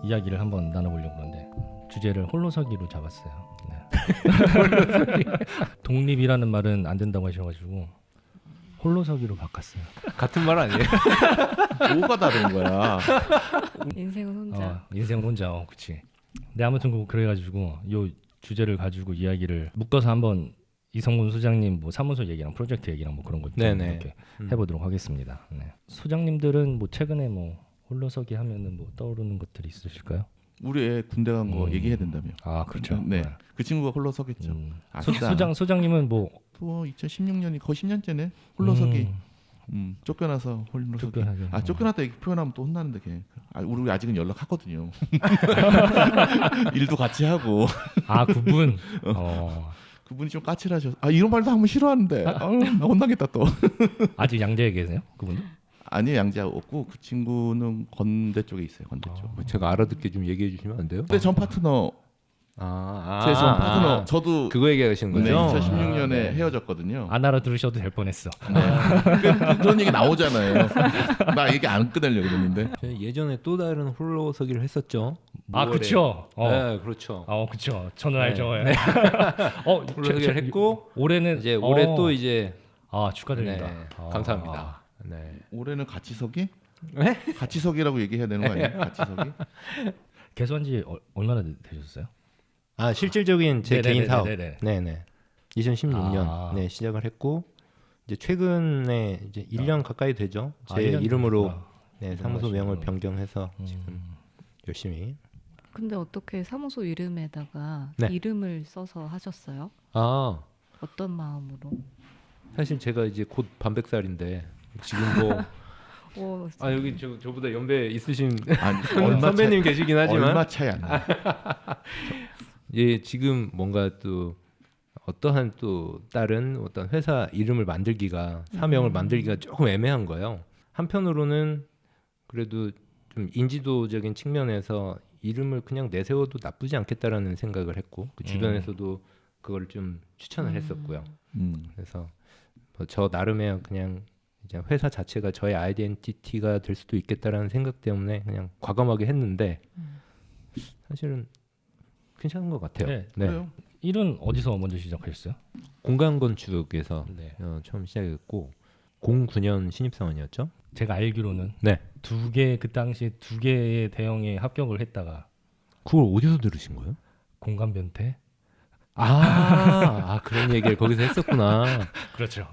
이야기를 한번 나눠보려고 그러는데 주제를 홀로서기로 잡았어요. 네. 독립이라는 말은 안 된다고 하셔가지고 홀로서기로 바꿨어요. 같은 말 아니에요? 뭐가 다른 거야? 인생은 혼자. 인생은 혼자. 그치. 네, 아무튼 그래가지고 요 주제를 가지고 이야기를 묶어서 한번 이성군 소장님 뭐 사무소 얘기랑 프로젝트 얘기랑 뭐 그런 거 좀 이렇게 해보도록 하겠습니다. 네. 소장님들은 뭐 최근에 뭐 홀로서기 하면은 뭐 떠오르는 것들이 있으실까요? 우리 애 군대 간 거 얘기해야 된다며. 아 그렇죠. 네. 그 친구가 홀로서겠죠. 소장님은 뭐 2016년이 거의 10년째네. 홀로서기. 쫓겨나서 홀로서기. 쫓겨났다 이렇게 표현하면 또 혼나는데 걔. 우리 아직은 연락하거든요. 일도 같이 하고. 아 그분. 그분이 좀 까칠하셔. 이런 말도 하면 싫어하는데. 나 혼나겠다 또. 아직 양재에 계세요? 그분도? 아니요, 양재 없고 그 친구는 건대 쪽에 있어요. 건대 쪽. 제가 알아듣게 좀 얘기해 주시면 안 돼요? 근데 전 파트너. 제 전 파트너. 저도 그거 얘기하시는 거죠? 네, 2016년에 헤어졌거든요. 안 알아들으셔도 될 뻔했어. 네. 그런 얘기 나오잖아요. 나 얘기 안 끊으려고 그랬는데. 예전에 또 다른 홀로서기를 했었죠. 아 그렇죠. 네, 그렇죠. 그렇죠. 저는 알죠. 네. 홀로서기를 했고 올해는 이제 올해 또 이제 축하드립니다. 네, 감사합니다. 네. 올해는 같이서기? 네? 같이서기라고 얘기해야 되는 거 아니에요? 같이서기? 개소한지 얼마나 되셨어요? 실질적인 제 개인 사업. 네네. 2016년 네, 시작을 했고 이제 최근에 이제 1년 가까이 되죠. 제 이름으로 네, 사무소 명을 변경해서 지금 열심히. 근데 어떻게 사무소 이름에다가 네. 이름을 써서 하셨어요? 어떤 마음으로? 사실 제가 이제 곧 반백살인데 지금 뭐 여기 저보다 연배 있으신 선배님 계시긴 하지만 얼마 차이 안 나. 예, 지금 뭔가 또 어떠한 또 다른 어떤 회사 이름을 만들기가 사명을 만들기가 조금 애매한 거예요. 한편으로는 그래도 좀 인지도적인 측면에서 이름을 그냥 내세워도 나쁘지 않겠다라는 생각을 했고 그 주변에서도 그걸 좀 추천을 했었고요. 그래서 저 나름의 그냥 이제 회사 자체가 저의 아이덴티티가 될 수도 있겠다라는 생각 때문에 그냥 과감하게 했는데 사실은 괜찮은 것 같아요. 네. 그래요. 일은 어디서 먼저 시작하셨어요? 공간건축에서 네. 처음 시작했고 09년 신입사원이었죠. 제가 알기로는 네. 그 당시 두 개의 대형에 합격을 했다가 그걸 어디서 들으신 거예요? 공간 변태? 그런 얘기를 거기서 했었구나. 그렇죠.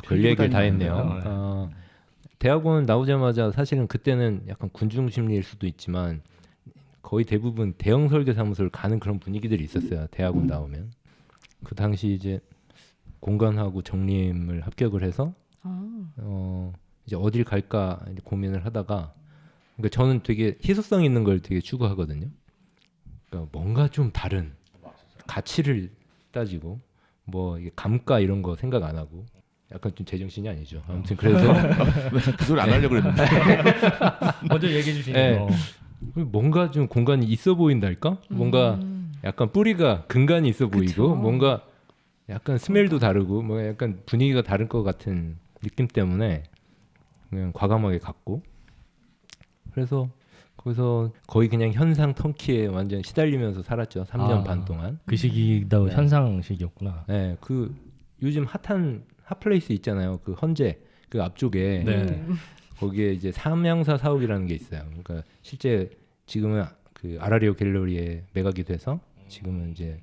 별 얘기를 다 했네요. 대학원 나오자마자 사실은 그때는 약간 군중 심리일 수도 있지만 거의 대부분 대형 설계 사무소를 가는 그런 분위기들이 있었어요. 대학원 나오면. 그 당시 이제 공간하고 정림을 합격을 해서 이제 어딜 갈까 고민을 하다가 그러니까 저는 되게 희소성 있는 걸 되게 추구하거든요. 그러니까 뭔가 좀 다른 가치를 따지고 뭐 이게 감가 이런 거 생각 안 하고 약간 좀 제정신이 아니죠. 아무튼 그래서 그 소리 안 하려고 그랬는데. 먼저 얘기해 주시네요. 뭔가 좀 공간이 있어 보인달까? 뭔가 약간 뿌리가 근간이 있어 보이고 그쵸. 뭔가 약간 스멜도 다르고 뭐 약간 분위기가 다를 것 같은 느낌 때문에 그냥 과감하게 갔고 그래서 거기서 거의 그냥 현상 터키에 완전 시달리면서 살았죠. 3년 반 동안. 그 시기도 현상 시기였구나. 네, 그 요즘 핫한 핫플레이스 있잖아요. 그 헌재 그 앞쪽에 거기에 이제 삼양사 사옥이라는 게 있어요. 그러니까 실제 지금은 그 아라리오 갤러리에 매각이 돼서 지금은 이제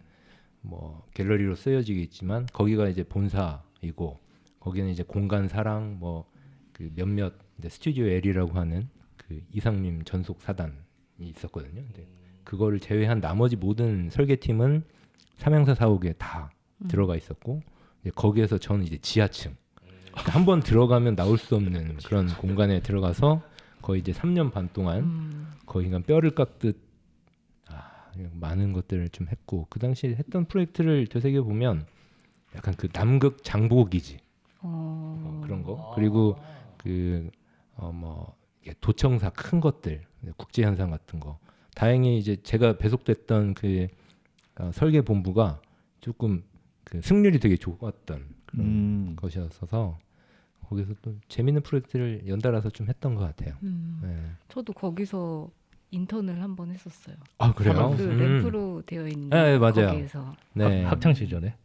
뭐 갤러리로 쓰여지고 있지만 거기가 이제 본사이고 거기는 이제 공간 사랑 뭐 그 몇몇 스튜디오 L이라고 하는 그 이상님 전속 사단이 있었거든요. 근데 그거를 제외한 나머지 모든 설계팀은 삼양사 사옥에 다 들어가 있었고 이제 거기에서 저는 이제 지하층 그러니까 한번 들어가면 나올 수 없는 그런 공간에 들어가서 거의 이제 3년 반 동안 거의 그냥 뼈를 깎듯 많은 것들을 좀 했고 그 당시에 했던 프로젝트를 되새겨 보면 약간 그 남극 장보기지 그런 거 그리고 그 뭐 도청사 큰 것들 국제 현상 같은 거 다행히 이제 제가 배속됐던 그 설계 본부가 조금 그 승률이 되게 좋았던 그런 것이었어서 거기서 또 재밌는 프로젝트를 연달아서 좀 했던 것 같아요. 저도 거기서 인턴을 한 번 했었어요. 아 그래요? 그 램프로 되어 있는 네, 맞아요. 거기에서. 네. 학창 시절에.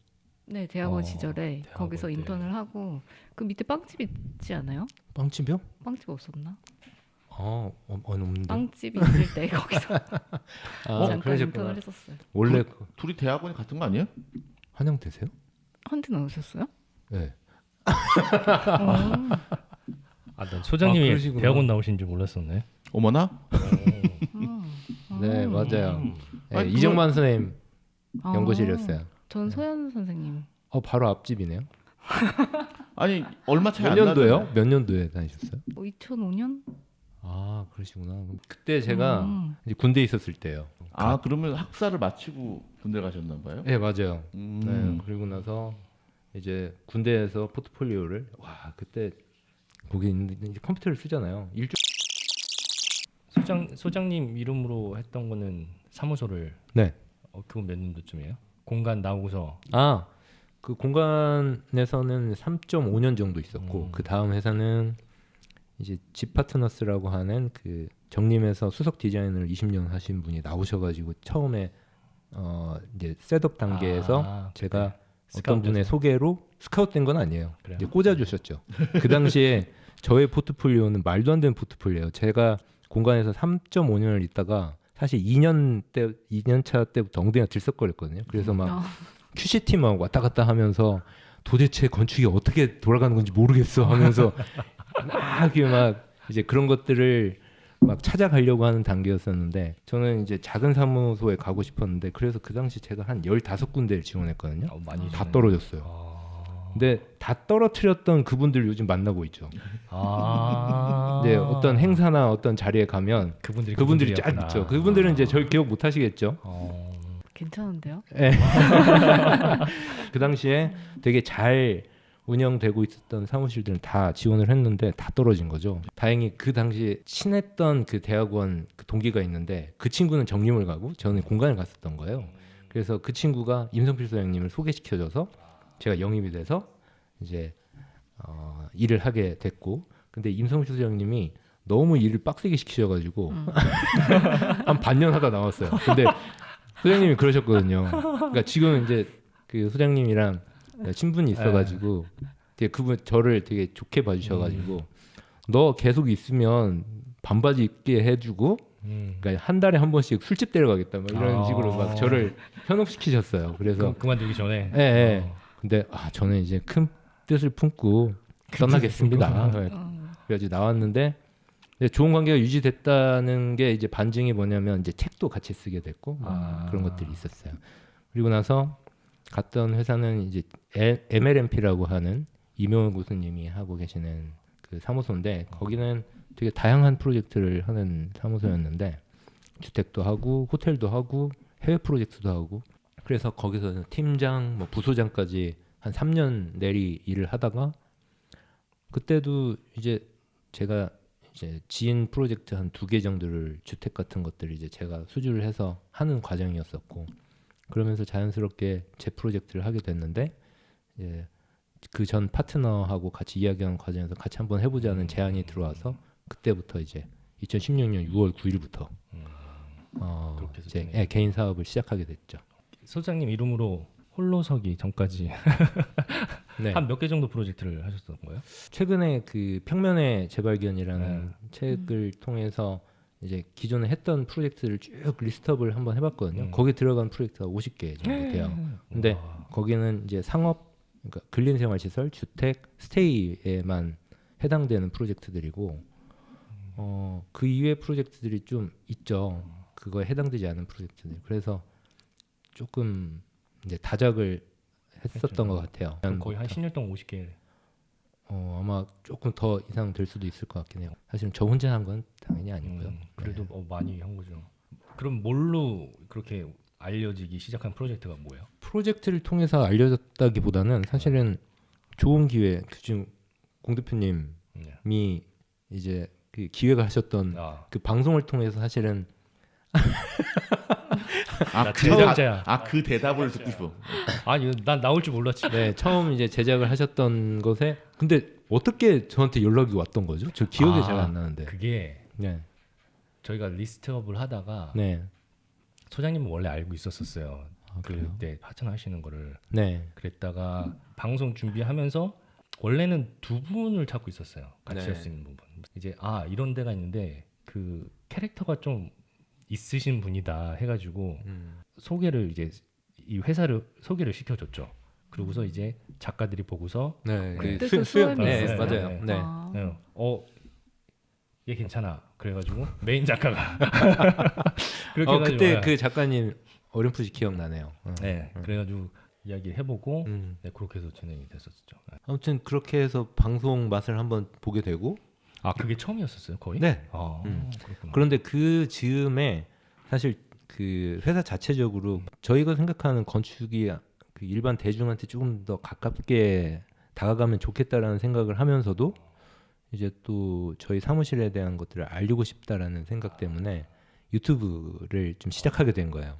네, 대학원 시절에 대학원 거기서 때. 인턴을 하고 그 밑에 빵집 있지 않아요? 빵집이요? 빵집 없었나? 없는데. 빵집 있을 때 거기서 잠깐 그러셨구나. 인턴을 했었어요. 원래 둘이 대학원이 같은 거 아니에요? 한양대세요? 한테 나오셨어요? 네. 난 소장님이 그러시구나. 대학원 나오신 줄 몰랐었네. 어머나. 네, 맞아요. 네, 아니, 이정만 선생님 아, 연구실이었어요. 전 서현 선생님. 바로 앞집이네요. 아니 얼마 차이 몇 안 나요. 년도예요? 몇 년도에 다니셨어요? 2005년? 아, 그러시구나. 그때 제가 이제 군대에 있었을 때예요. 아 그러면 학사를 마치고 군대 가셨나 봐요? 네, 맞아요. 음. 네, 그리고 나서 이제 군대에서 포트폴리오를 그때 거기 있는 이제 컴퓨터를 쓰잖아요. 소장님 이름으로 했던 거는 사무소를 네. 그건 몇 년도쯤이에요? 공간 나오고서 그 공간에서는 3.5년 정도 있었고 그 다음 회사는 이제 지파트너스라고 하는 그 정림에서 수석 디자이너를 20년 하신 분이 나오셔가지고 처음에 이제 셋업 단계에서 제가 어떤 분의 소개로 스카웃된 건 아니에요. 그래요? 이제 꽂아주셨죠. 그 당시에 저의 포트폴리오는 말도 안 되는 포트폴리오예요. 제가 공간에서 3.5년을 있다가 사실 2년차 때부터 엉덩이가 들썩거렸거든요. 그래서 막 QC팀하고 왔다 갔다 하면서 도대체 건축이 어떻게 돌아가는 건지 모르겠어 하면서 막 이제 그런 것들을 막 찾아가려고 하는 단계였었는데 저는 이제 작은 사무소에 가고 싶었는데 그래서 그 당시 제가 한 15군데를 지원했거든요. 많이 다 떨어졌어요. 근데 다 떨어뜨렸던 그분들 요즘 만나고 있죠. 네, 어떤 행사나 어떤 자리에 가면 그분들이 쫙 있죠. 그분들은 이제 절 기억 못 하시겠죠. 괜찮은데요? 네. 그 당시에 되게 잘 운영되고 있었던 사무실들은 다 지원을 했는데 다 떨어진 거죠. 다행히 그 당시에 친했던 그 대학원 그 동기가 있는데 그 친구는 정림을 가고 저는 공간을 갔었던 거예요. 그래서 그 친구가 임성필 소장님을 소개시켜줘서 제가 영입이 돼서 이제 일을 하게 됐고, 근데 임성필 소장님이 너무 일을 빡세게 시키셔가지고 한 반년 하다 나왔어요. 근데 소장님이 그러셨거든요. 그러니까 지금 이제 그 소장님이랑 친분이 있어가지고 되게 그분 저를 되게 좋게 봐주셔가지고 너 계속 있으면 반바지 입게 해주고 그러니까 한 달에 한 번씩 술집 데려가겠다 막 이런 식으로 막 저를 현혹시키셨어요. 그래서 그만두기 전에. 네. 근데 저는 이제 큰 뜻을 품고 떠나겠습니다. 그래가지고 나왔는데 좋은 관계가 유지됐다는 게 이제 반증이 뭐냐면 이제 책도 같이 쓰게 됐고 그런 것들이 있었어요. 그리고 나서 갔던 회사는 이제 MLMP라고 하는 이명훈 교수님이 하고 계시는 그 사무소인데 거기는 되게 다양한 프로젝트를 하는 사무소였는데 주택도 하고 호텔도 하고 해외 프로젝트도 하고 그래서 거기서 팀장 뭐 부소장까지 한 3년 내리 일을 하다가 그때도 이제 제가 이제 지인 프로젝트 한 2개 정도를 주택 같은 것들을 이제 제가 수주를 해서 하는 과정이었었고 그러면서 자연스럽게 제 프로젝트를 하게 됐는데 그 전 파트너하고 같이 이야기하는 과정에서 같이 한번 해보자는 제안이 들어와서 그때부터 이제 2016년 6월 9일부터 이제 개인 사업을 시작하게 됐죠. 소장님 이름으로 홀로서기 전까지 네. 한 몇 개 정도 프로젝트를 하셨던 거예요? 최근에 그 평면의 재발견이라는 책을 통해서 이제 기존에 했던 프로젝트를 쭉 리스트업을 한번 해봤거든요. 거기 들어간 프로젝트가 50개 정도 돼요. 근데 거기는 이제 상업, 그러니까 근린생활시설, 주택, 스테이에만 해당되는 프로젝트들이고 그 이외의 프로젝트들이 좀 있죠. 그거에 해당되지 않은 프로젝트들. 그래서 조금 이제 다작을 했었던 것 같아요. 거의 한 10년 동안 50개. 아마 조금 더 이상 될 수도 있을 것 같긴 해요. 사실은 저 혼자 한 건 당연히 아니고요. 그래도 많이 한 거죠. 그럼 뭘로 그렇게 알려지기 시작한 프로젝트가 뭐예요? 프로젝트를 통해서 알려졌다기보다는 사실은 좋은 기회, 지금 공 대표님이 이제 그 기획을 하셨던 그 방송을 통해서 사실은 그 대답을 듣고 싶어. 아니 난 나올 줄 몰랐지. 네, 처음 이제 제작을 하셨던 것에 근데 어떻게 저한테 연락이 왔던 거죠? 저 기억이 잘 안 나는데. 그게 네. 저희가 리스트업을 하다가 네. 소장님은 원래 알고 있었어요. 그래요? 그때 하차하시는 거를. 네. 그랬다가 방송 준비하면서 원래는 두 분을 찾고 있었어요. 같이 네. 할 수 있는 부분. 이제 이런 데가 있는데 그 캐릭터가 좀 있으신 분이다 해가지고 소개를 이제 이 회사를 소개를 시켜줬죠. 그러고서 이제 작가들이 보고서 네. 그때도 수염이 네, 있었어요? 맞아요. 네. 네. 아. 네. 얘 괜찮아. 그래가지고 메인 작가가 그렇게 해가지고 그때 그 작가님 어렴풋이 기억나네요. 네. 그래가지고 이야기 해보고 음. 네, 그렇게 해서 진행이 됐었죠. 아무튼 그렇게 해서 방송 맛을 한번 보게 되고 그게 처음이었었어요, 거의? 네. 그렇구나. 그런데 그 즈음에 사실 그 회사 자체적으로 저희가 생각하는 건축이 그 일반 대중한테 조금 더 가깝게 다가가면 좋겠다라는 생각을 하면서도 이제 또 저희 사무실에 대한 것들을 알리고 싶다라는 생각 때문에 유튜브를 좀 시작하게 된 거예요.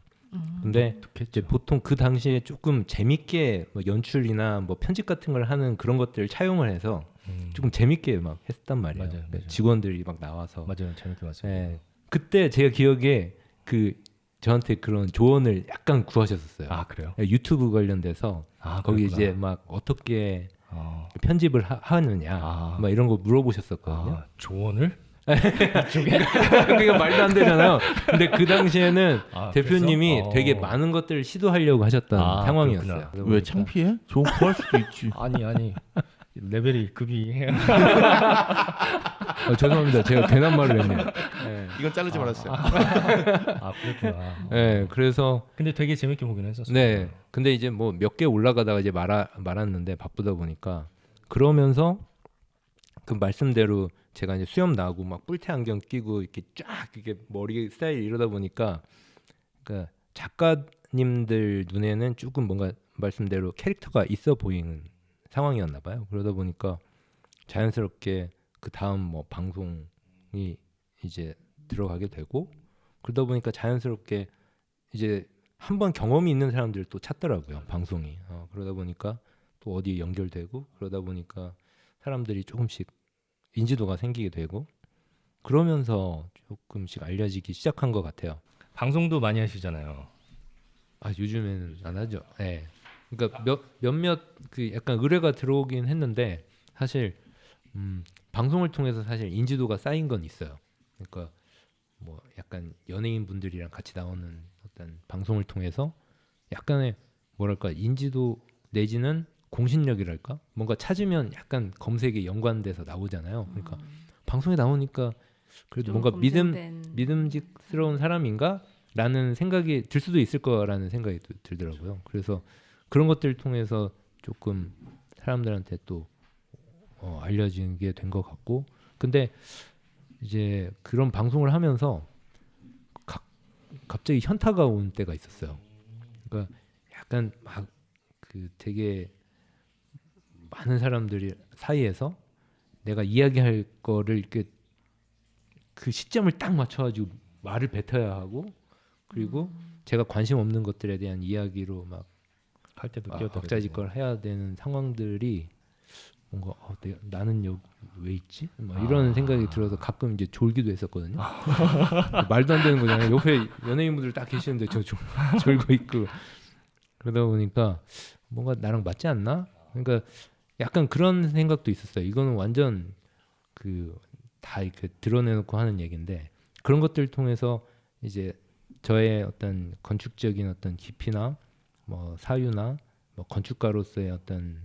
근데 이제 보통 그 당시에 조금 재밌게 뭐 연출이나 뭐 편집 같은 걸 하는 그런 것들을 차용을 해서 조금 재밌게 막 했단 말이에요. 맞아요. 직원들이 막 나와서. 맞아요, 재밌게 봤어요. 네. 그때 제가 기억에 그 저한테 그런 조언을 약간 구하셨었어요. 그래요? 네, 유튜브 관련돼서 거기 그렇구나. 이제 막 어떻게 편집을 하느냐 막 이런 거 물어보셨었거든요. 조언을? 그게 말도 안 되잖아요. 근데 그 당시에는 대표님이 그랬어? 되게 많은 것들을 시도하려고 하셨던 상황이었어요. 왜 창피해? 좋은 구할 수도 있지. 아니 레벨이 급이 죄송합니다. 제가 괜한 말을 했네요. 네. 이건 자르지 말았어요. 그랬구나. 네, 그래서 근데 되게 재밌게 보긴 했었어요. 네, 근데 이제 뭐 몇 개 올라가다가 이제 말았는데 바쁘다 보니까 그러면서 그 말씀대로 제가 이제 수염 나고 막 뿔테 안경 끼고 이렇게 쫙 이렇게 머리 스타일 이러다 보니까 그러니까 작가님들 눈에는 조금 뭔가 말씀대로 캐릭터가 있어 보이는 상황이었나 봐요. 그러다 보니까 자연스럽게 그 다음 뭐 방송이 이제 들어가게 되고 그러다 보니까 자연스럽게 이제 한번 경험이 있는 사람들을 또 찾더라고요. 방송이. 그러다 보니까 또 어디 연결되고 그러다 보니까 사람들이 조금씩 인지도가 생기게 되고 그러면서 조금씩 알려지기 시작한 것 같아요. 방송도 많이 하시잖아요. 요즘에는 안 하죠. 네. 그러니까 몇몇 그 약간 의뢰가 들어오긴 했는데 사실 방송을 통해서 사실 인지도가 쌓인 건 있어요. 그러니까 뭐 약간 연예인 분들이랑 같이 나오는 어떤 방송을 통해서 약간의 뭐랄까 인지도 내지는 공신력이랄까 뭔가 찾으면 약간 검색에 연관돼서 나오잖아요. 그러니까 방송에 나오니까 그래도 뭔가 믿음직스러운 사람인가라는 생각이 들 수도 있을 거라는 생각이 들더라고요. 그래서 그런 것들을 통해서 조금 사람들한테 또 알려지게 된 것 같고 근데 이제 그런 방송을 하면서 갑자기 현타가 온 때가 있었어요. 그러니까 약간 막 그 되게 많은 사람들이 사이에서 내가 이야기할 거를 이렇게 그 시점을 딱 맞춰가지고 말을 뱉어야 하고 그리고 제가 관심 없는 것들에 대한 이야기로 막 할 때도 격자지껄 해야 되는 상황들이 뭔가 나는 여기 왜 있지? 막 이런 생각이 들어서 가끔 이제 졸기도 했었거든요. 말도 안 되는 거잖아요. 옆에 연예인분들 딱 계시는데 저 졸고 있고 그러다 보니까 뭔가 나랑 맞지 않나? 그러니까 약간 그런 생각도 있었어요. 이거는 완전 그 다 이렇게 드러내놓고 하는 얘기인데 그런 것들을 통해서 이제 저의 어떤 건축적인 어떤 깊이나 뭐 사유나 뭐 건축가로서의 어떤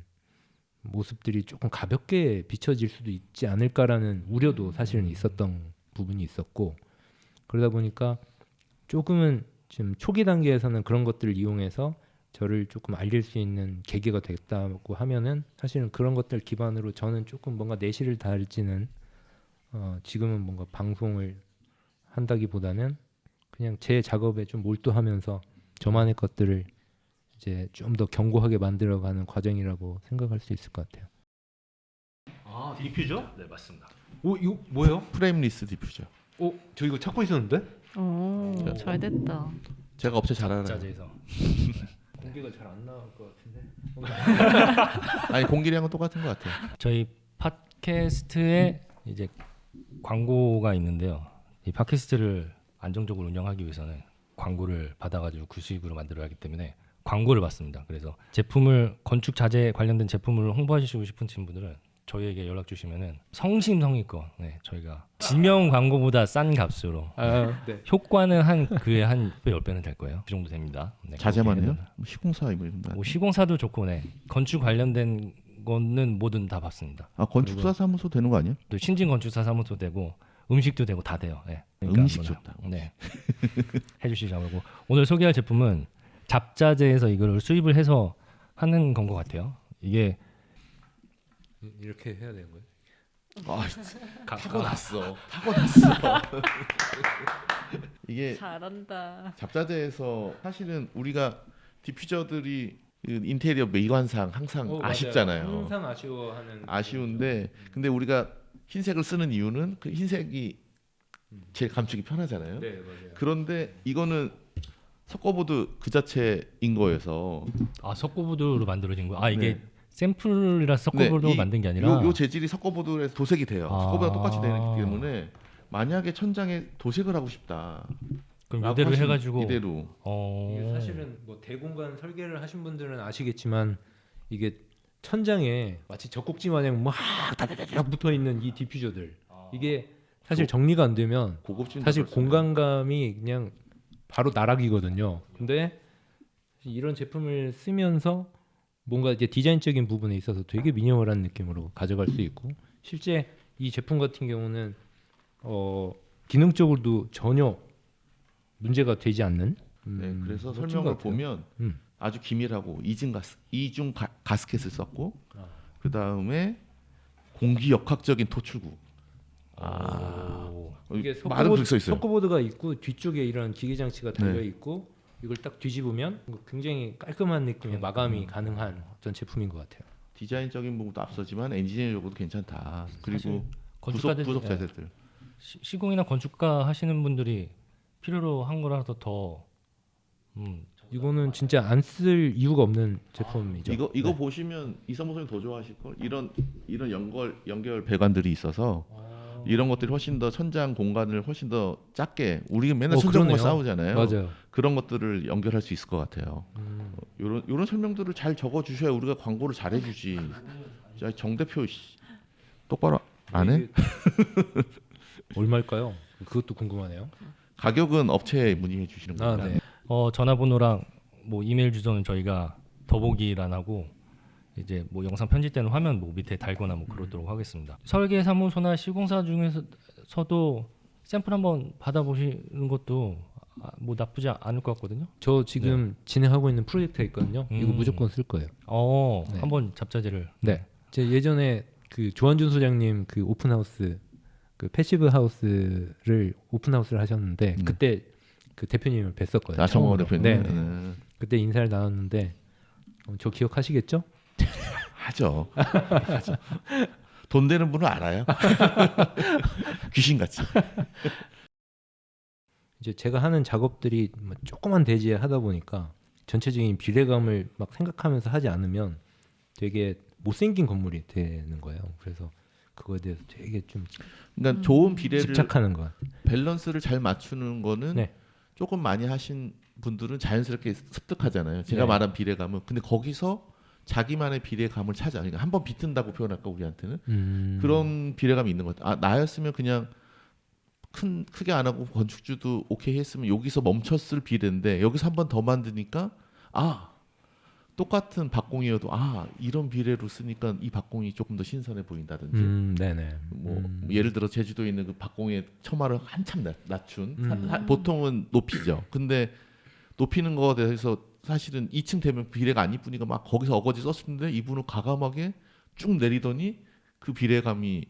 모습들이 조금 가볍게 비춰질 수도 있지 않을까라는 우려도 사실은 있었던 부분이 있었고 그러다 보니까 조금은 지금 초기 단계에서는 그런 것들을 이용해서 저를 조금 알릴 수 있는 계기가 됐다고 하면은 사실은 그런 것들 기반으로 저는 조금 뭔가 내실을 다지는 지금은 뭔가 방송을 한다기보다는 그냥 제 작업에 좀 몰두하면서 저만의 것들을 이제 좀 더 견고하게 만들어가는 과정이라고 생각할 수 있을 것 같아요. 디퓨저? 네 맞습니다. 이거 뭐예요? 프레임리스 디퓨저. 저 이거 찾고 있었는데? 잘 됐다. 제가 업체 잘 알아요. 짜제에서 공개가 잘 안 나올 것 같은데. 아니 공기량은 똑같은 것 같아요. 저희 팟캐스트에 이제 광고가 있는데요. 이 팟캐스트를 안정적으로 운영하기 위해서는 광고를 받아가지고 구수익으로 만들어야 하기 때문에 광고를 받습니다. 그래서 제품을 건축 자재 관련된 제품을 홍보하시고 싶은 분들은 저희에게 연락 주시면은 성심성의껏 저희가 지명 광고보다 싼 값으로 네. 효과는 한 그의 한 10배는 될 거예요. 그 정도 됩니다. 네, 자재만 해요? 그렇게 시공사 이거 이런 거. 뭐 시공사도 좋고 건축 관련된 거는 뭐든 다 받습니다. 아 건축사 사무소 되는 거 아니야? 또 신진 건축사 사무소 되고 음식도 되고 다 돼요. 그러니까 음식 뭐나, 좋다. 해주시자고 하고 오늘 소개할 제품은 잡자재에서 이걸 수입을 해서 하는 건 것 같아요. 이게 이렇게 해야 되는 거예요? 아, 타고났어. 이게 잘한다. 잡자재에서 사실은 우리가 디퓨저들이 그 인테리어美관상 항상 아쉽잖아요. 항상 아쉬워하는. 아쉬운데 근데 우리가 흰색을 쓰는 이유는 그 흰색이 제일 감추기 편하잖아요. 네, 맞아요. 그런데 이거는 석고보드 그 자체인 거여서 석고보드로 만들어진 거야. 이게 네. 샘플이라 석고보드로 만든 게 아니라 요 재질이 석고보드에서 도색이 돼요. 석고보드랑 똑같이 되기 때문에 만약에 천장에 도색을 하고 싶다. 그럼 이대로 해가지고 이대로. 이게 사실은 뭐 대공간 설계를 하신 분들은 아시겠지만 이게 천장에 마치 젖꼭지 마냥 막 다다다닥 붙어 있는 이 디퓨저들 이게 사실 정리가 안 되면 고급진 사실 공간감이 그냥 바로 나락이거든요. 근데 이런 제품을 쓰면서 뭔가 이제 디자인적인 부분에 있어서 되게 미니멀한 느낌으로 가져갈 수 있고 실제 이 제품 같은 경우는 기능적으로도 전혀 문제가 되지 않는. 네, 그래서 멋진 설명을 것 같아요. 보면 아주 기밀하고 이중 가스켓을 썼고 그 다음에 공기 역학적인 토출구. 이게 말은 그렇게 써 있어요. 석고보드가 있고 뒤쪽에 이런 기계 장치가 달려 있고 이걸 딱 뒤집으면 굉장히 깔끔한 느낌의 마감이 가능한 어떤 제품인 것 같아요. 디자인적인 부분도 앞서지만 엔지니어적으로도 괜찮다. 그리고 건축가들 부속 자재들. 시공이나 건축가 하시는 분들이 필요로 한 거라서 더 이거는 진짜 안 쓸 이유가 없는 제품이죠. 이거 보시면 이성모 선생님 더 좋아하실 걸. 이런 연결 배관들이 있어서 이런 것들이 훨씬 더 천장 공간을 훨씬 더 작게 우리가 맨날 천장만 싸우잖아요. 맞아요. 그런 것들을 연결할 수 있을 것 같아요. 이런 설명들을 잘 적어 주셔야 우리가 광고를 잘 해주지. 정 대표 똑바로 안 해? 얼마일까요? 그것도 궁금하네요. 가격은 업체에 문의해 주시는 겁니다. 네. 전화번호랑 뭐 이메일 주소는 저희가 더보기란하고 이제 뭐 영상 편집되는 화면 뭐 밑에 달거나 뭐 그러도록 하겠습니다. 설계 사무소나 시공사 중에서도 샘플 한번 받아보시는 것도 뭐 나쁘지 않을 것 같거든요. 저 지금 진행하고 있는 프로젝트가 있거든요. 이거 무조건 쓸 거예요. 네. 한번 잡자재를. 네. 제 예전에 그 조한준 소장님 그 오픈하우스 그 패시브 하우스를 오픈하우스를 하셨는데 그때 그 대표님을 뵀었거든요. 정모 대표님. 네. 그때 인사를 나눴는데 저 기억하시겠죠? 하죠. 돈 되는 분은 알아요. 귀신같이. 이제 제가 하는 작업들이 뭐 조그만 대지에 하다 보니까 전체적인 비례감을 막 생각하면서 하지 않으면 되게 못생긴 건물이 되는 거예요. 그래서 그거에 대해서 되게 좀 그러니까 좋은 비례를 집착하는 거. 밸런스를 잘 맞추는 거는 조금 많이 하신 분들은 자연스럽게 습득하잖아요. 제가 말한 비례감은 근데 거기서 자기만의 비례감을 찾아. 그러니까 한번 비튼다고 표현할까 우리한테는 그런 비례감이 있는 것 같아요. 나였으면 그냥 크게 안 하고 건축주도 오케이 했으면 여기서 멈췄을 비례인데 여기서 한 번 더 만드니까 똑같은 박공이어도 이런 비례로 쓰니까 이 박공이 조금 더 신선해 보인다든지. 뭐 예를 들어 제주도에 있는 그 박공의 처마를 한참 낮춘 보통은 높이죠. 근데 높이는 거에 대해서 사실은 2층 되면 비례가 안 이쁘니까 막 거기서 어거지 썼는데 이분은 과감하게 쭉 내리더니 그 비례감이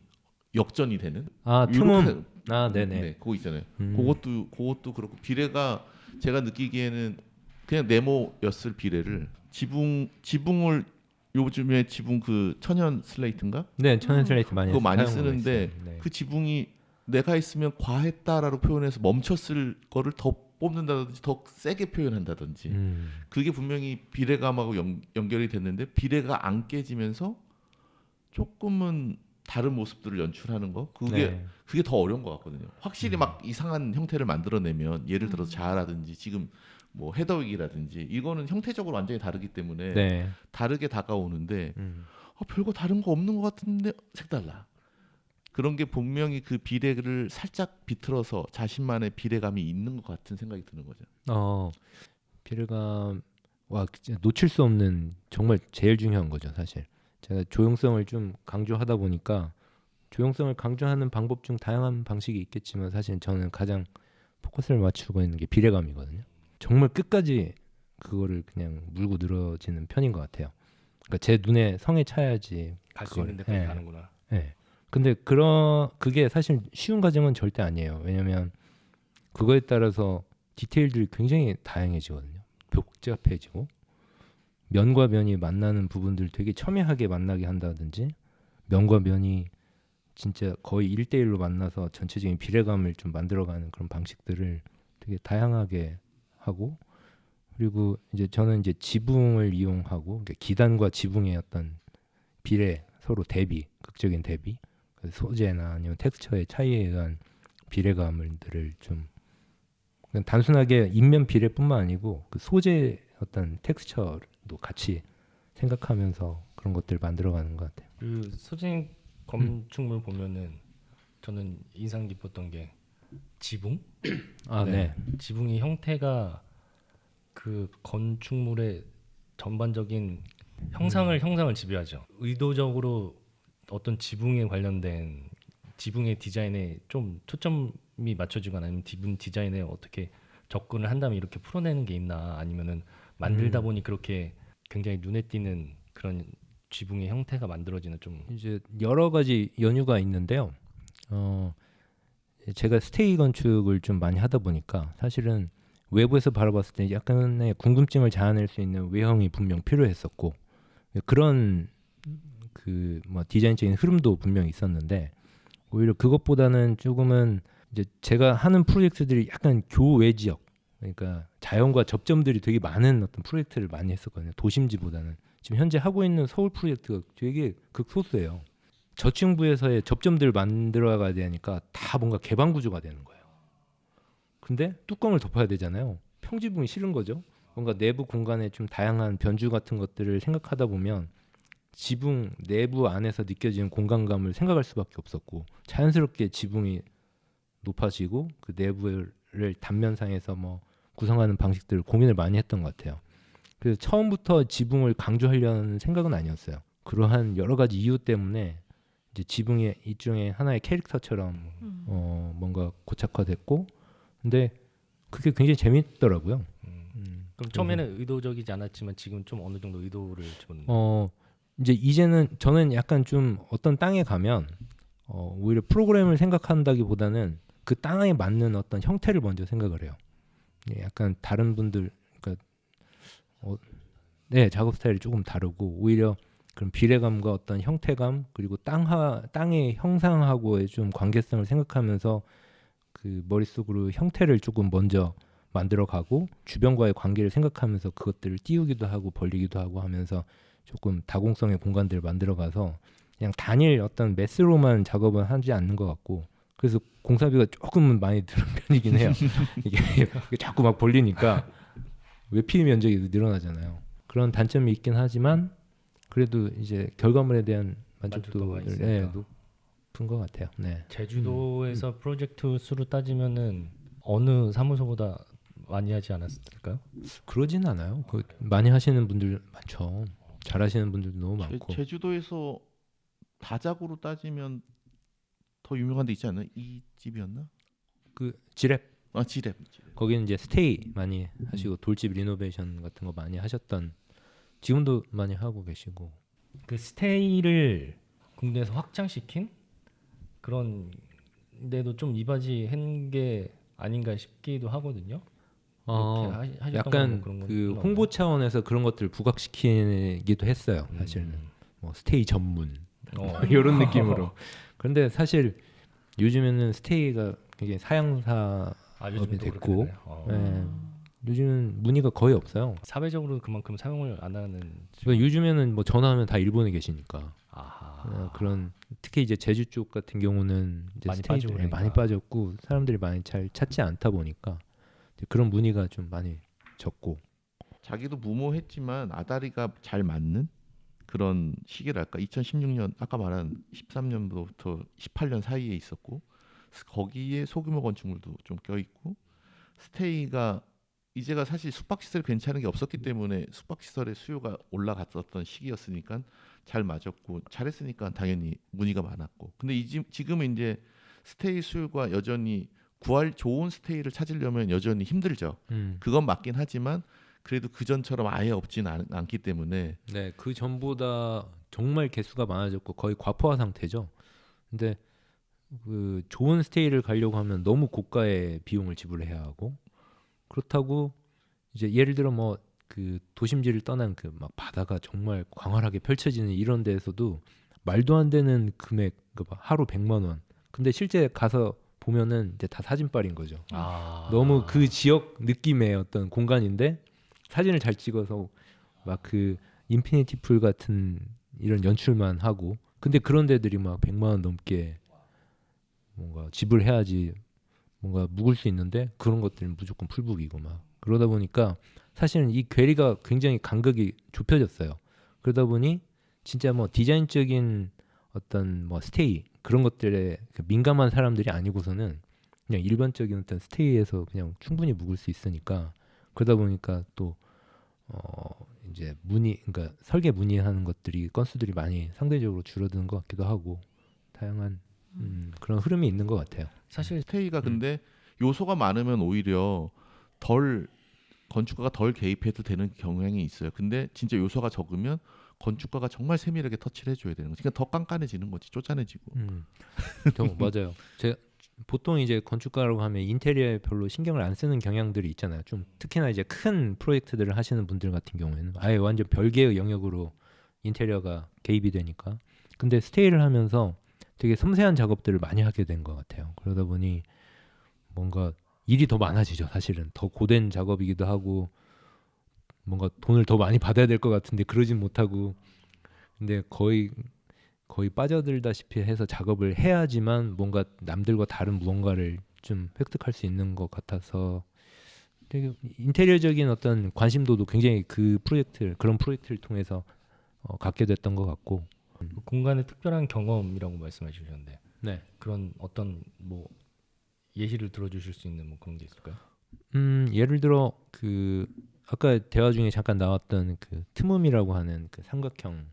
역전이 되는. 틈은 네, 그거 있잖아요. 그것도 그렇고 비례가 제가 느끼기에는 그냥 네모였을 비례를 지붕을 요즘에 지붕 그 천연 슬레이트인가? 네, 천연 슬레이트 많이 그거 많이 쓰는데 그 지붕이 내가 있으면 과했다라고 표현해서 멈췄을 거를 더 뽑는다든지 더 세게 표현한다든지 그게 분명히 비례감하고 연결이 됐는데 비례가 안 깨지면서 조금은 다른 모습들을 연출하는 거 그게 더 어려운 것 같거든요. 확실히 막 이상한 형태를 만들어내면 예를 들어서 자아라든지 지금 뭐 헤더윅이라든지 이거는 형태적으로 완전히 다르기 때문에 다르게 다가오는데 별거 다른 거 없는 것 같은데 색달라. 그런 게 분명히 그 비례를 살짝 비틀어서 자신만의 비례감이 있는 것 같은 생각이 드는 거죠. 비례감 놓칠 수 없는 정말 제일 중요한 거죠, 사실. 제가 조용성을 좀 강조하다 보니까 조용성을 강조하는 방법 중 다양한 방식이 있겠지만 사실 저는 가장 포커스를 맞추고 있는 게 비례감이거든요. 정말 끝까지 그거를 그냥 물고 늘어지는 편인 것 같아요. 그러니까 제 눈에 성에 차야지 갈 수 있는 데까지 가는구나. 네. 근데 그게 사실 쉬운 과정은 절대 아니에요. 왜냐하면 그거에 따라서 디테일들이 굉장히 다양해지거든요. 복잡해지고 면과 면이 만나는 부분들 되게 첨예하게 만나게 한다든지 면과 면이 진짜 거의 1대1로 만나서 전체적인 비례감을 좀 만들어가는 그런 방식들을 되게 다양하게 하고 그리고 이제 저는 이제 지붕을 이용하고 그러니까 기단과 지붕의 어떤 비례 서로 대비 극적인 대비 소재나 아니면 텍스처의 차이에 의한 비례감들을 좀 그냥 단순하게 인면 비례뿐만 아니고 그 소재 어떤 텍스처도 같이 생각하면서 그런 것들을 만들어가는 것 같아요. 그 소재 건축물 보면은 저는 인상 깊었던 게 지붕. 네. 지붕의 형태가 그 건축물의 전반적인 형상을 지배하죠. 의도적으로 어떤 지붕에 관련된 지붕의 디자인에 좀 초점이 맞춰지거나 아니면 지붕 디자인에 어떻게 접근을 한다면 이렇게 풀어내는 게 있나 아니면은 만들다 보니 그렇게 굉장히 눈에 띄는 그런 지붕의 형태가 만들어지는 좀 이제 여러 가지 연유가 있는데요. 제가 스테이 건축을 좀 많이 하다 보니까 사실은 외부에서 바라봤을 때 약간의 궁금증을 자아낼 수 있는 외형이 분명 필요했었고 그런 그 뭐 디자인적인 흐름도 분명히 있었는데 오히려 그것보다는 조금은 이제 제가 하는 프로젝트들이 약간 교외 지역 그러니까 자연과 접점들이 되게 많은 어떤 프로젝트를 많이 했었거든요. 도심지보다는 지금 현재 하고 있는 서울 프로젝트가 되게 극소수예요. 저층부에서의 접점들을 만들어가야 되니까 다 뭔가 개방 구조가 되는 거예요. 근데 뚜껑을 덮어야 되잖아요. 평지붕이 싫은 거죠. 뭔가 내부 공간에 좀 다양한 변주 같은 것들을 생각하다 보면 지붕 내부 안에서 느껴지는 공간감을 생각할 수밖에 없었고 자연스럽게 지붕이 높아지고 그 내부를 단면상에서 뭐 구성하는 방식들을 고민을 많이 했던 것 같아요. 그래서 처음부터 지붕을 강조하려는 생각은 아니었어요. 그러한 여러 가지 이유 때문에 이제 지붕이 일종의 하나의 캐릭터처럼 뭔가 고착화됐고 근데 그게 굉장히 재밌더라고요. 그럼 처음에는 의도적이지 않았지만 지금 좀 어느 정도 의도를 집어넣는 이제는 저는 약간 좀 어떤 땅에 가면 오히려 프로그램을 생각한다기보다는 그 땅에 맞는 어떤 형태를 먼저 생각을 해요. 약간 다른 분들 그러니까 작업 스타일이 조금 다르고 오히려 그런 비례감과 어떤 형태감 그리고 땅의 형상하고의 좀 관계성을 생각하면서 그 머릿속으로 형태를 조금 먼저 만들어가고 주변과의 관계를 생각하면서 그것들을 띄우기도 하고 벌리기도 하고 하면서 조금 다공성의 공간들을 만들어가서 그냥 단일 어떤 매스로만 작업은 하지 않는 것 같고 그래서 공사비가 조금은 많이 드는 편이긴 해요. 이게 자꾸 막 벌리니까 외피 면적이 늘어나잖아요. 그런 단점이 있긴 하지만 그래도 이제 결과물에 대한 만족도가 높은 것 같아요. 네. 제주도에서 프로젝트 수로 따지면은 어느 사무소보다 많이 하지 않았을까요? 그러진 않아요. 많이 하시는 분들 많죠. 잘하시는 분들도 너무 많고. 제주도에서 다작으로 따지면 더 유명한 데 있지 않나요? 이 집이었나? 그 지랩. 지랩. 거기는 이제 스테이 많이 하시고 돌집 리노베이션 같은 거 많이 하셨던 지금도 많이 하고 계시고. 그 스테이를 국내에서 확장시킨 그런 데도 좀 이바지한 게 아닌가 싶기도 하거든요. 약간 그 홍보 차원에서 그런 것들을 부각시키기도 했어요. 사실은 뭐 스테이 전문 이런 느낌으로. 그런데 사실 요즘에는 스테이가 굉장히 사양사업이 됐고, 요즘은 문의가 거의 없어요. 사회적으로 그만큼 사용을 안 하는. 그러니까 요즘에는 뭐 전화하면 다 일본에 계시니까. 그런 특히 이제 제주 쪽 같은 경우는 이제 스테이들이 많이 빠졌고 사람들이 많이 잘 찾지 않다 보니까 그런 문의가 좀 많이 적고 자기도 무모했지만 아다리가 잘 맞는 그런 시기랄까 2016년 아까 말한 13년부터 18년 사이에 있었고 거기에 소규모 건축물도 좀 껴있고 스테이가 이제가 사실 숙박시설이 괜찮은 게 없었기 때문에 숙박시설의 수요가 올라갔었던 시기였으니까 잘 맞았고 잘했으니까 당연히 문의가 많았고 근데 지금은 이제 스테이 수요가 여전히 구할 좋은 스테이를 찾으려면 여전히 힘들죠. 그건 맞긴 하지만 그래도 그 전처럼 아예 없지는 않기 때문에 네, 그 전보다 정말 개수가 많아졌고 거의 과포화 상태죠. 근데 그 좋은 스테이를 가려고 하면 너무 고가의 비용을 지불해야 하고 그렇다고 이제 예를 들어 뭐 그 도심지를 떠난 그 막 바다가 정말 광활하게 펼쳐지는 이런 데에서도 말도 안 되는 금액 하루 100만 원. 근데 실제 가서 보면은 이제 다 사진빨인 거죠. 너무 그 지역 느낌의 어떤 공간인데 사진을 잘 찍어서 막 그 인피니티 풀 같은 이런 연출만 하고 근데 그런 데들이 막 100만 원 넘게 뭔가 지불해야지 뭔가 묵을 수 있는데 그런 것들은 무조건 풀북이고 막 그러다 보니까 사실은 이 괴리가 굉장히 간극이 좁혀졌어요. 그러다 보니 진짜 뭐 디자인적인 어떤 뭐 스테이 그런 것들에 민감한 사람들이 아니고서는 그냥 일반적인 어떤 스테이에서 그냥 충분히 묵을 수 있으니까 그러다 보니까 또 이제 그러니까 설계 문의하는 것들이 건수들이 많이 상대적으로 줄어드는 것 같기도 하고 다양한 그런 흐름이 있는 것 같아요. 사실 스테이가 근데 요소가 많으면 오히려 건축가가 덜 개입해도 되는 경향이 있어요. 근데 진짜 요소가 적으면 건축가가 정말 세밀하게 터치를 해줘야 되는 거지. 그러니까 더 깐깐해지는 거지, 쪼잔해지고. 맞아요. 제가 보통 이제 건축가라고 하면 인테리어에 별로 신경을 안 쓰는 경향들이 있잖아요. 좀 특히나 이제 큰 프로젝트들을 하시는 분들 같은 경우에는 아예 완전 별개의 영역으로 인테리어가 개입이 되니까. 근데 스테이를 하면서 되게 섬세한 작업들을 많이 하게 된 것 같아요. 그러다 보니 뭔가 일이 더 많아지죠. 사실은 더 고된 작업이기도 하고 뭔가 돈을 더 많이 받아야 될 것 같은데 그러진 못하고 근데 거의 빠져들다시피 해서 작업을 해야지만 뭔가 남들과 다른 무언가를 좀 획득할 수 있는 것 같아서 되게 인테리어적인 어떤 관심도도 굉장히 그런 프로젝트를 통해서 갖게 됐던 것 같고 그 공간의 특별한 경험이라고 말씀해 주셨는데 네. 그런 어떤 뭐 예시를 들어주실 수 있는 뭐 그런 게 있을까요? 예를 들어 그 아까 대화 중에 잠깐 나왔던 그 트뭄이라고 하는 그 삼각형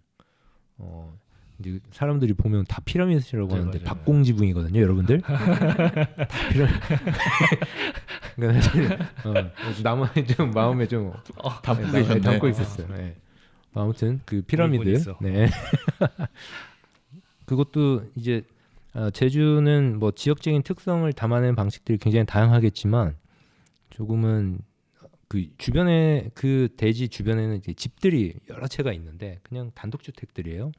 이제 사람들이 보면 다 피라미드라고 하는데 맞아요. 박공지붕이거든요, 여러분들. 다 피라미드. 그러니까 사실 마음에 좀 담고 있었어요. 네. 아무튼 그 피라미드. 네. 그것도 이제 제주는 뭐 지역적인 특성을 담아내는 방식들이 굉장히 다양하겠지만 조금은 그 주변에 그 대지 주변에는 이제 집들이 여러 채가 있는데 그냥 단독주택들이에요.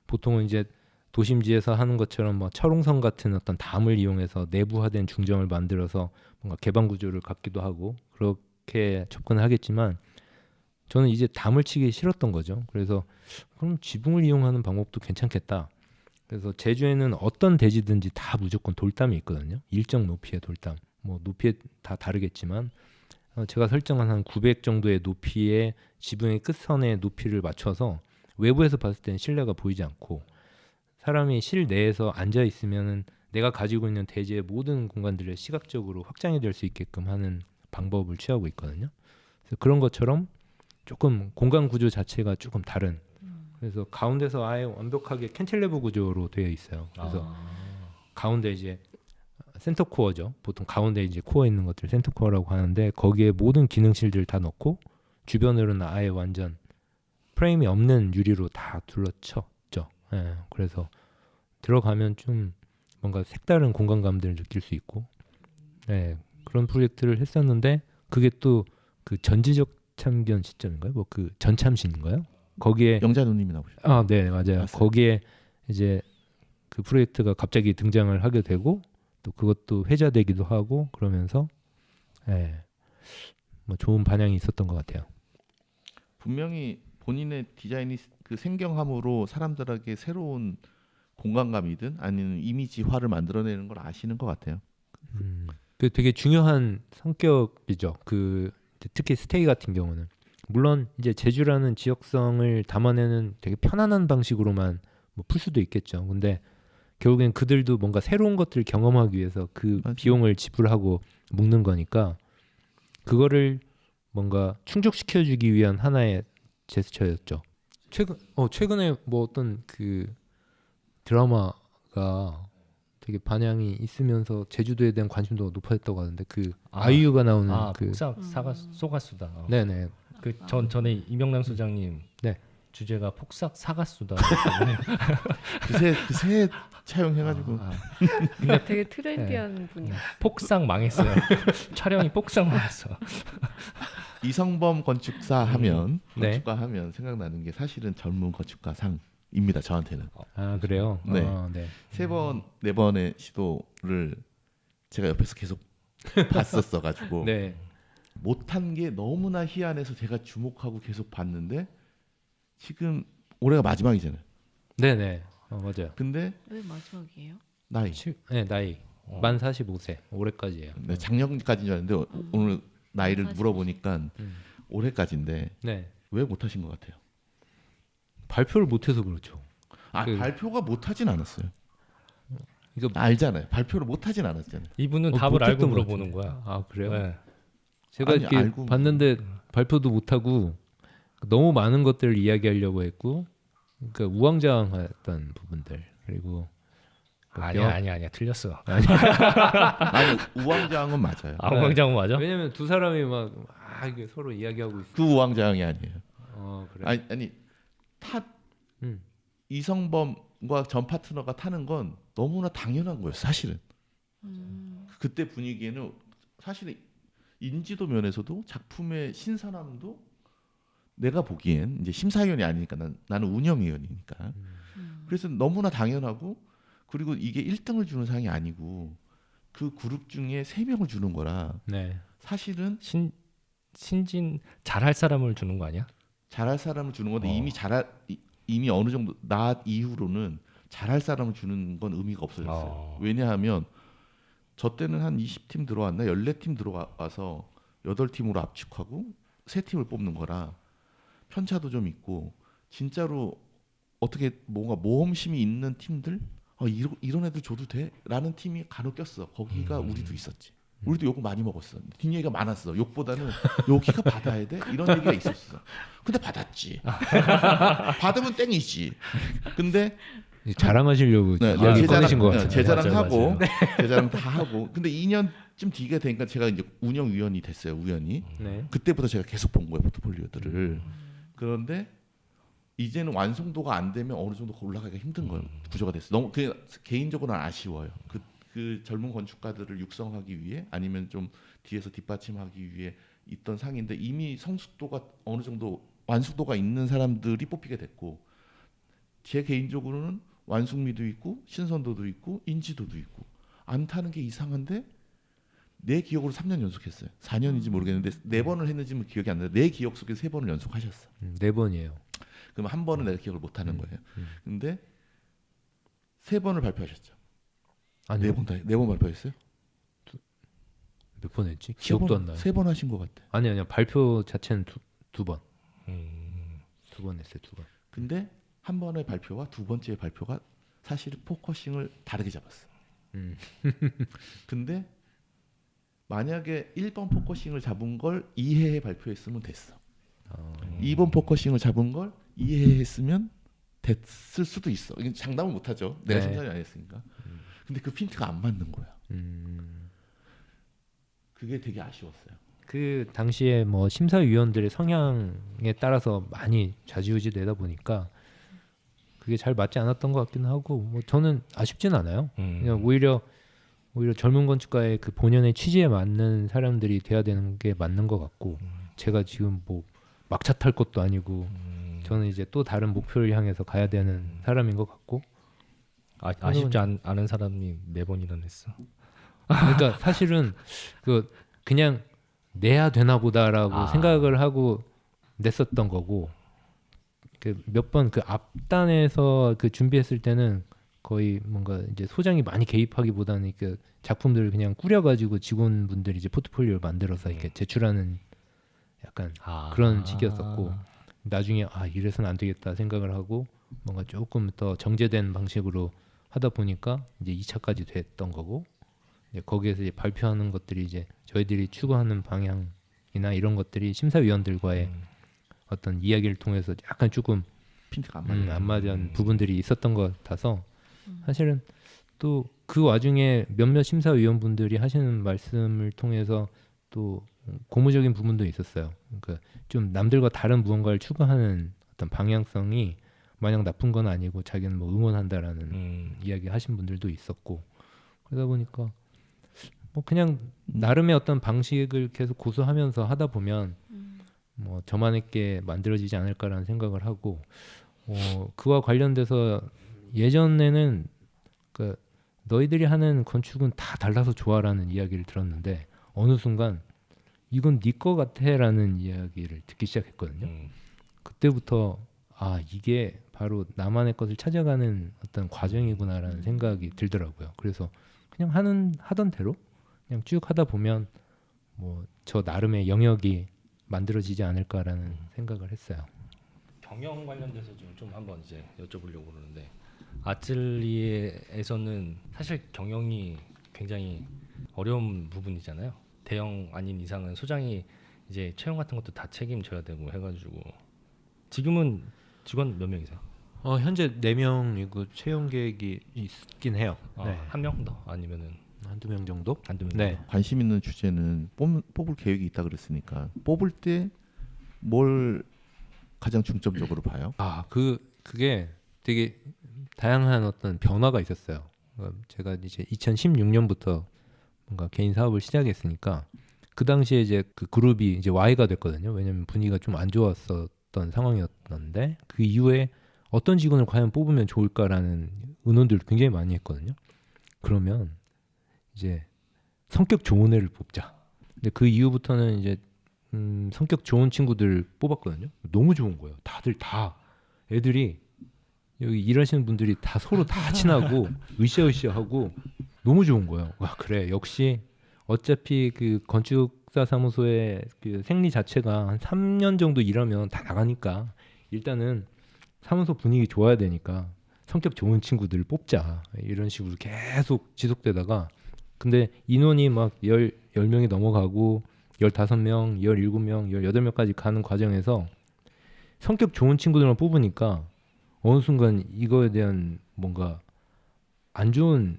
보통은 이제 도심지에서 하는 것처럼 뭐 철옹성 같은 어떤 담을 이용해서 내부화된 중정을 만들어서 뭔가 개방 구조를 갖기도 하고 그렇게 접근을 하겠지만 저는 이제 담을 치기 싫었던 거죠. 그래서 그럼 지붕을 이용하는 방법도 괜찮겠다. 그래서 제주에는 어떤 대지든지 다 무조건 돌담이 있거든요. 일정 높이의 돌담. 뭐 높이에 다 다르겠지만 제가 설정한 한 900 정도의 높이의 지붕의 끝선의 높이를 맞춰서 외부에서 봤을 때는 실내가 보이지 않고 사람이 실내에서 앉아 있으면은 내가 가지고 있는 대지의 모든 공간들을 시각적으로 확장이 될 수 있게끔 하는 방법을 취하고 있거든요. 그래서 그런 것처럼 조금 공간 구조 자체가 조금 다른. 그래서 가운데서 아예 완벽하게 캔틸레버 구조로 되어 있어요. 그래서 가운데 이제 센터 코어죠. 보통 가운데 이제 코어 있는 것들 센터 코어라고 하는데 거기에 모든 기능실들 다 넣고 주변으로는 아예 완전 프레임이 없는 유리로 다 둘러쳤죠. 예, 그래서 들어가면 좀 뭔가 색다른 공간감들을 느낄 수 있고 예, 그런 프로젝트를 했었는데 그게 또 그 전지적 참견 시점인가요? 뭐 그 전참시인가요? 거기에 영자누님이 나오셨죠. 아, 네, 맞아요. 맞습니다. 거기에 이제 그 프로젝트가 갑자기 등장을 하게 되고 또 그것도 회자되기도 하고 그러면서 예, 뭐 좋은 반향이 있었던 것 같아요. 분명히 본인의 디자인이 그 생경함으로 사람들에게 새로운 공간감이든 아니면 이미지화를 만들어내는 걸 아시는 것 같아요. 그 되게 중요한 성격이죠. 그 특히 스테이 같은 경우는 물론 이제 제주라는 지역성을 담아내는 되게 편안한 방식으로만 뭐 풀 수도 있겠죠. 근데 결국엔 그들도 뭔가 새로운 것들을 경험하기 위해서 그 맞아요. 비용을 지불하고 묵는 거니까 그거를 뭔가 충족시켜주기 위한 하나의 제스처였죠. 최근에 뭐 어떤 그 드라마가 되게 반향이 있으면서 제주도에 대한 관심도가 높아졌다고 하는데 그 아이유가 나오는 그 폭삭 사가 소가수다. 네네 그 전에 이명남 소장님 네. 주제가 폭삭 사가수다. 그새 차용해가지고 되게 트렌디한 분이야. 폭삭 망했어요. 촬영이 폭삭 망했어. 이성범 건축사 하면 네. 건축가 하면 생각나는 게 사실은 젊은 건축가 상입니다. 저한테는 아 그래요? 네. 네. 3번 4번의 시도를 제가 옆에서 계속 봤었어가지고 네. 못한 게 너무나 희한해서 제가 주목하고 계속 봤는데 지금 올해가 마지막이잖아요. 네네. 맞아요. 근데 왜 마지막이에요? 나이 네 나이 만 45세 올해까지예요. 네, 작년까지인 줄 알았는데 오늘 나이를 45세. 물어보니까 올해까지인데 네. 왜 못하신 것 같아요? 발표를 못해서 그렇죠. 발표가 못하진 않았어요. 이거 알잖아요. 발표를 못하진 않았잖아요. 이분은 답을 못했던 알고 것 물어보는 같은데. 거야. 아 그래요? 네. 제가 아니, 이렇게 알고 봤는데 발표도 못하고 너무 많은 것들을 이야기하려고 했고, 그러니까 우왕좌왕했던 부분들 그리고 아니야 틀렸어. 아니 우왕좌왕은 맞아요. 우왕좌왕 맞아? 왜냐면 두 사람이 막 이게 서로 이야기하고 있어. 그 우왕좌왕이 아니에요. 그래. 아니 음. 이성범과 전 파트너가 타는 건 너무나 당연한 거예요. 사실은 그때 분위기에는 사실은 인지도 면에서도 작품의 신선함도 내가 보기엔 이제 심사위원이 아니니까 나는 운영위원이니까 그래서 너무나 당연하고 그리고 이게 1등을 주는 상이 아니고 그 그룹 중에 3명을 주는 거라 네. 사실은 신진 잘할 사람을 주는 거 아니야? 잘할 사람을 주는 건데 이미 어느 정도 나 이후로는 잘할 사람을 주는 건 의미가 없어졌어요. 왜냐하면 저 때는 한 20팀 들어왔나 14팀 들어와서 8팀으로 압축하고 3팀을 뽑는 거라 편차도 좀 있고 진짜로 어떻게 뭔가 모험심이 있는 팀들 이런 애들 줘도 돼? 라는 팀이 간혹 꼈어. 거기가 우리도 있었지. 우리도 욕 많이 먹었어. 뒷얘기가 많았어. 욕보다는 여기가 받아야 돼? 이런 얘기가 있었어. 근데 받았지. 받으면 땡이지. 근데 자랑하시려고 이야기 꺼내신 것 같아요. 제자랑하고 제자랑 다 하고 근데 2년쯤 뒤가 되니까 제가 이제 운영위원이 됐어요. 우연히. 네. 그때부터 제가 계속 본 거예요. 포트폴리오들을. 그런데 이제는 완성도가 안 되면 어느 정도 올라가기가 힘든 거예요. 구조가 됐어. 너무 개인적으로는 아쉬워요. 그 젊은 건축가들을 육성하기 위해 아니면 좀 뒤에서 뒷받침하기 위해 있던 상인데 이미 성숙도가 어느 정도 완숙도가 있는 사람들이 뽑히게 됐고 제 개인적으로는 완숙미도 있고 신선도도 있고 인지도도 있고 안 타는 게 이상한데 내 기억으로 3년 연속했어요. 4년인지 모르겠는데 4번을 했는지는 기억이 안 나요. 내 기억 속에 3번을 연속하셨어. 4번이에요. 그럼 한 번은 내가 기억을 못 하는 거예요. 근데 3번을 발표하셨죠. 아니요. 4번 발표했어요? 몇 번 했지? 기억도 안 나요. 3번 하신 것 같아. 아니요. 발표 자체는 두 번. 2번 했어요. 2번. 근데 한 번의 발표와 두 번째 발표가 사실은 포커싱을 다르게 잡았어. 근데 만약에 1번 포커싱을 잡은 걸 2회에 발표했으면 됐어. 2번 포커싱을 잡은 걸 2회에 했으면 됐을 수도 있어. 이게 장담은 못하죠. 내가 심사위 안 했으니까. 근데 그 핀트가 안 맞는 거야. 그게 되게 아쉬웠어요. 그 당시에 뭐 심사위원들의 성향에 따라서 많이 좌지우지 되다 보니까 그게 잘 맞지 않았던 것 같기는 하고 뭐 저는 아쉽진 않아요. 그냥 오히려 젊은 건축가의 그 본연의 취지에 맞는 사람들이 돼야 되는 게 맞는 것 같고 제가 지금 뭐 막차 탈 것도 아니고 저는 이제 또 다른 목표를 향해서 가야 되는 사람인 것 같고 아쉽지 않은 사람이 4번이나 냈어. 그러니까 사실은 그냥 내야 되나 보다라고 생각을 하고 냈었던 거고 몇 번 그 앞단에서 그 준비했을 때는 거의 뭔가 이제 소장이 많이 개입하기보다는 그 작품들을 그냥 꾸려가지고 직원분들이 이제 포트폴리오를 만들어서 이렇게 제출하는 약간 그런 시기였었고 나중에 이래서는 안 되겠다 생각을 하고 뭔가 조금 더 정제된 방식으로 하다 보니까 이제 2차까지 됐던 거고 이제 거기에서 이제 발표하는 것들이 이제 저희들이 추구하는 방향이나 이런 것들이 심사위원들과의 어떤 이야기를 통해서 약간 조금 핀트가 안 맞은 부분들이 있었던 것 같아서 사실은 또 그 와중에 몇몇 심사위원분들이 하시는 말씀을 통해서 또 고무적인 부분도 있었어요. 그러니까 좀 남들과 다른 무언가를 추구하는 어떤 방향성이 마냥 나쁜 건 아니고 자기는 뭐 응원한다라는 이야기 하신 분들도 있었고 그러다 보니까 뭐 그냥 나름의 어떤 방식을 계속 고수하면서 하다 보면 뭐 저만의 게 만들어지지 않을까라는 생각을 하고 그와 관련돼서 예전에는 그 너희들이 하는 건축은 다 달라서 좋아라는 이야기를 들었는데 어느 순간 이건 네 거 같아라는 이야기를 듣기 시작했거든요. 그때부터 이게 바로 나만의 것을 찾아가는 어떤 과정이구나라는 생각이 들더라고요. 그래서 그냥 하던 대로 그냥 쭉 하다 보면 뭐 저 나름의 영역이 만들어지지 않을까라는 생각을 했어요. 경영 관련돼서 좀 한번 이제 여쭤보려고 그러는데 아틀리에에서는 사실 경영이 굉장히 어려운 부분이잖아요. 대형 아닌 이상은 소장이 이제 채용 같은 것도 다 책임져야 되고 해가지고 지금은 직원 몇 명이세요? 현재 4명이고 채용 계획이 있긴 해요. 네. 한 명 더 아니면은 한두 명 정도? 한두 명 네. 정도? 관심 있는 주제는 뽑을 계획이 있다 그랬으니까 뽑을 때 뭘 가장 중점적으로 봐요? 그게 되게 다양한 어떤 변화가 있었어요. 제가 이제 2016년부터 뭔가 개인 사업을 시작했으니까 그 당시에 이제 그 그룹이 이제 Y가 됐거든요. 왜냐면 분위기가 좀 안 좋았었던 상황이었는데 그 이후에 어떤 직원을 과연 뽑으면 좋을까라는 의논들을 굉장히 많이 했거든요. 그러면 이제 성격 좋은 애를 뽑자. 근데 그 이후부터는 이제 성격 좋은 친구들 뽑았거든요. 너무 좋은 거예요. 다들 다 애들이 여기 일하시는 분들이 다 서로 다 친하고 으쌰으쌰하고 너무 좋은 거예요. 그래 역시 어차피 그 건축사 사무소의 그 생리 자체가 한 3년 정도 일하면 다 나가니까 일단은 사무소 분위기 좋아야 되니까 성격 좋은 친구들을 뽑자 이런 식으로 계속 지속되다가 근데 인원이 막 10명이 넘어가고 15명, 17명, 18명까지 가는 과정에서 성격 좋은 친구들만 뽑으니까 어느 순간 이거에 대한 뭔가 안 좋은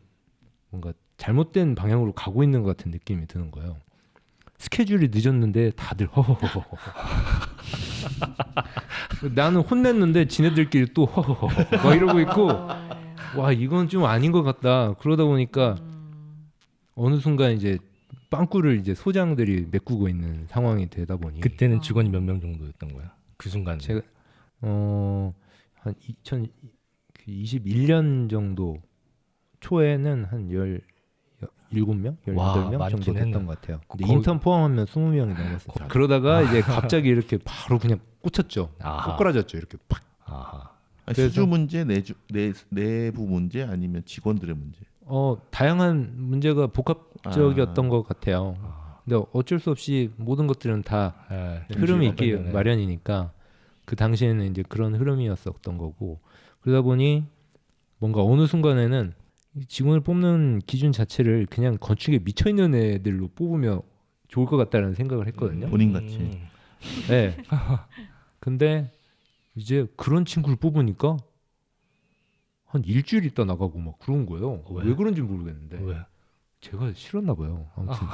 뭔가 잘못된 방향으로 가고 있는 것 같은 느낌이 드는 거예요. 스케줄이 늦었는데 다들 허허허허 나는 혼냈는데 지네들끼리 또 허허허허 막 이러고 있고 와 이건 좀 아닌 것 같다. 그러다 보니까 어느 순간 이제 빵꾸를 이제 소장들이 메꾸고 있는 상황이 되다 보니 그때는 직원이 몇 명 정도였던 거야? 그 순간 제가 한 2021년 정도 초에는 한 17명, 18명 정도 됐던 것 같아요. 근데 인턴 포함하면 20명이 넘었어요. 그러다가 이제 갑자기 이렇게 바로 그냥 꽂혔죠. 꼬꾸라졌죠. 이렇게 팍. 수주 문제, 내부 문제 아니면 직원들의 문제? 다양한 문제가 복합적이었던 것 같아요. 근데 어쩔 수 없이 모든 것들은 다 흐름이 있기 마련이니까 그 당시에는 이제 그런 흐름이었었던 거고 그러다 보니 뭔가 어느 순간에는 직원을 뽑는 기준 자체를 그냥 건축에 미쳐 있는 애들로 뽑으면 좋을 것 같다는 생각을 했거든요. 본인 같이. 네. 근데 이제 그런 친구를 뽑으니까 한 일주일 있다 나가고 막 그런 거예요. 왜 그런지 모르겠는데. 왜? 제가 싫었나 봐요. 아무튼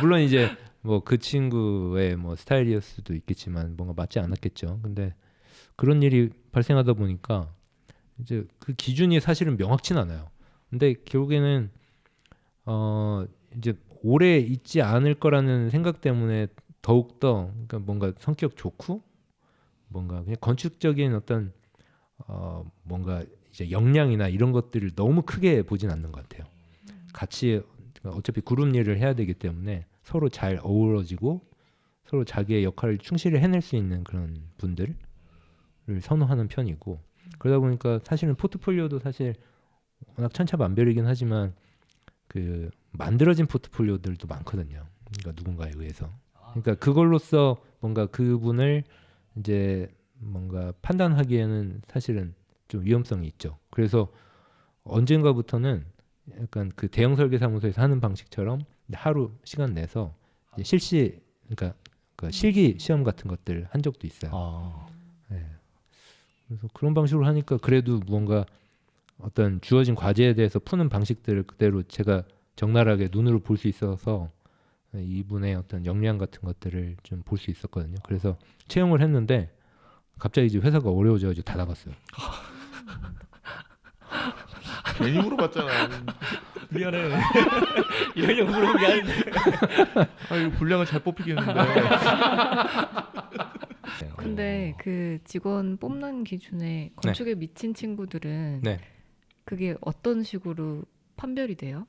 물론 이제 뭐 그 친구의 뭐 스타일이었을 수도 있겠지만 뭔가 맞지 않았겠죠. 근데 그런 일이 발생하다 보니까 이제 그 기준이 사실은 명확치는 않아요. 근데 결국에는 이제 오래 있지 않을 거라는 생각 때문에 더욱 더 그러니까 뭔가 성격 좋고 뭔가 그냥 건축적인 어떤 뭔가 이제 역량이나 이런 것들을 너무 크게 보진 않는 것 같아요. 같이 어차피 그룹 일을 해야 되기 때문에 서로 잘 어우러지고 서로 자기의 역할을 충실히 해낼 수 있는 그런 분들을 선호하는 편이고 그러다 보니까 사실은 포트폴리오도 사실 워낙 천차만별이긴 하지만 그 만들어진 포트폴리오들도 많거든요. 그러니까 누군가에 의해서. 그러니까 그걸로써 뭔가 그분을 이제 뭔가 판단하기에는 사실은 좀 위험성이 있죠. 그래서 언젠가부터는 약간 그 대형 설계사무소에서 하는 방식처럼 하루 시간 내서 이제 실시 그러니까 그 실기 시험 같은 것들 한 적도 있어요. 네. 그래서 그런 방식으로 하니까 그래도 무언가 어떤 주어진 과제에 대해서 푸는 방식들을 그대로 제가 적나라하게 눈으로 볼 수 있어서 이분의 어떤 역량 같은 것들을 좀 볼 수 있었거든요. 그래서 채용을 했는데 갑자기 이제 회사가 어려워져가지고 닫아갔어요. 괜히 물어봤잖아. 미안해. 이러려고 물어본 게 아닌데. 아 이거 분량을 잘 뽑히겠는데. 근데 그 직원 뽑는 기준에 건축에 미친 친구들은 네. 그게 어떤 식으로 판별이 돼요?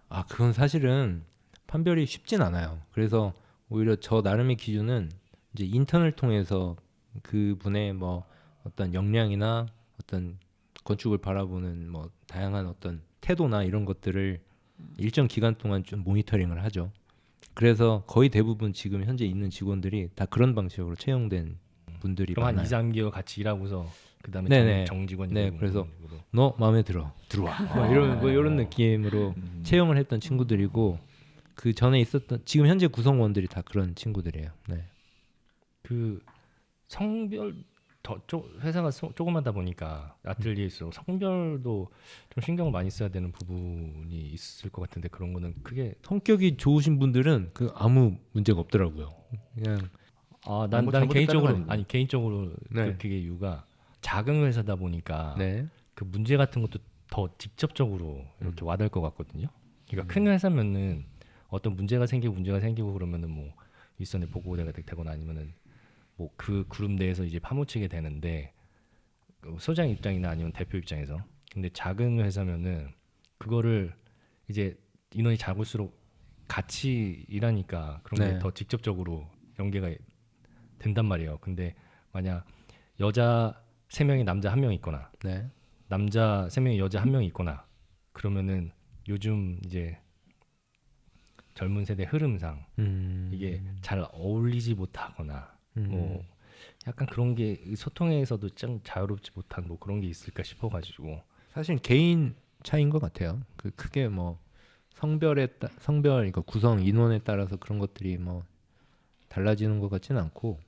아 그건 사실은 판별이 쉽진 않아요. 그래서 오히려 저 나름의 기준은 이제 인턴을 통해서 그분의 뭐 어떤 역량이나 어떤 건축을 바라보는 뭐 다양한 어떤 태도나 이런 것들을 일정 기간 동안 좀 모니터링을 하죠. 그래서 거의 대부분 지금 현재 있는 직원들이 다 그런 방식으로 채용된 분들이 그럼 많아요. 한 2, 3개월 같이 일하고서 그다음에 네네. 정직원이 네, 되고 그래서 그런 식으로. 너 마음에 들어 들어와 뭐 이런 느낌으로 채용을 했던 친구들이고 그 전에 있었던 지금 현재 구성원들이 다 그런 친구들이에요. 네. 그 성별 회사가 조그마다 보니까 아틀리에서 성별도 좀 신경을 많이 써야 되는 부분이 있을 것 같은데 그런 거는 크게 성격이 좋으신 분들은 그 아무 문제가 없더라고요. 그냥 나는 개인적으로 개인적으로 네. 그게 이유가 작은 회사다 보니까 네. 그 문제 같은 것도 더 직접적으로 이렇게 와닿을 것 같거든요. 그러니까 큰 회사면은 어떤 문제가 생기고 그러면은 뭐 윗선에 보고가 되거나 아니면은 뭐 그 그룹 내에서 이제 파묻히게 되는데 그 소장 입장이나 아니면 대표 입장에서 근데 작은 회사면은 그거를 이제 인원이 작을수록 같이 일하니까 그런 게 더 직접적으로 연계가 된단 말이에요. 근데 만약 여자 3명이 남자 1명 있거나 네. 남자 3명이 여자 1명 있거나 그러면은 요즘 이제 젊은 세대 흐름상 이게 잘 어울리지 못하거나 뭐 약간 그런 게 소통에서도 좀 자유롭지 못한 뭐 그런 게 있을까 싶어가지고 사실 개인 차이인 것 같아요. 그 크게 뭐 성별 그러니까 구성 인원에 따라서 그런 것들이 뭐 달라지는 것 같지는 않고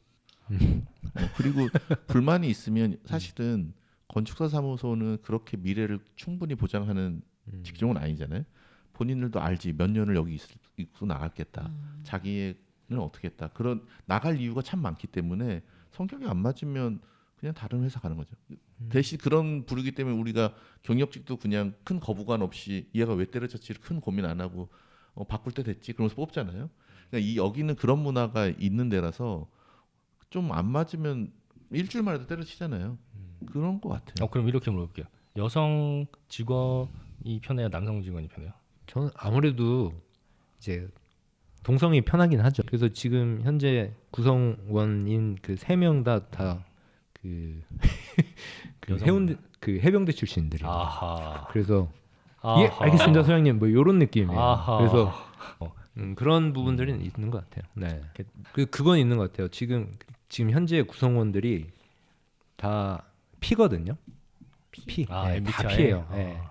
그리고 불만이 있으면 사실은 건축사 사무소는 그렇게 미래를 충분히 보장하는 직종은 아니잖아요. 본인들도 알지 몇 년을 여기 있고 나갔겠다. 자기는 어떻게 했다. 그런 나갈 이유가 참 많기 때문에 성격이 안 맞으면 그냥 다른 회사 가는 거죠. 대신 그런 부르기 때문에 우리가 경력직도 그냥 큰 거부감 없이 얘가 왜 때려쳤지 큰 고민 안 하고 바꿀 때 됐지 그러면서 뽑잖아요. 그러니까 여기는 그런 문화가 있는 데라서 좀 안 맞으면 일주일만 해도 때려치잖아요. 그런 것 같아요. 그럼 이렇게 물어볼게요. 여성 직원이 편해요? 남성 직원이 편해요? 저는 아무래도 이제 동성이 편하긴 하죠. 그래서 지금 현재 구성원인 그 3명 다 그 해병대 출신들이에요. 아하. 그래서 예 알겠습니다 소장님 뭐 이런 느낌이에요. 아하. 그래서 그런 부분들은 있는 것 같아요. 네. 그건 있는 것 같아요. 지금 현재 구성원들이 다 P거든요. P. 네, MBTI? 다 P예요. 네.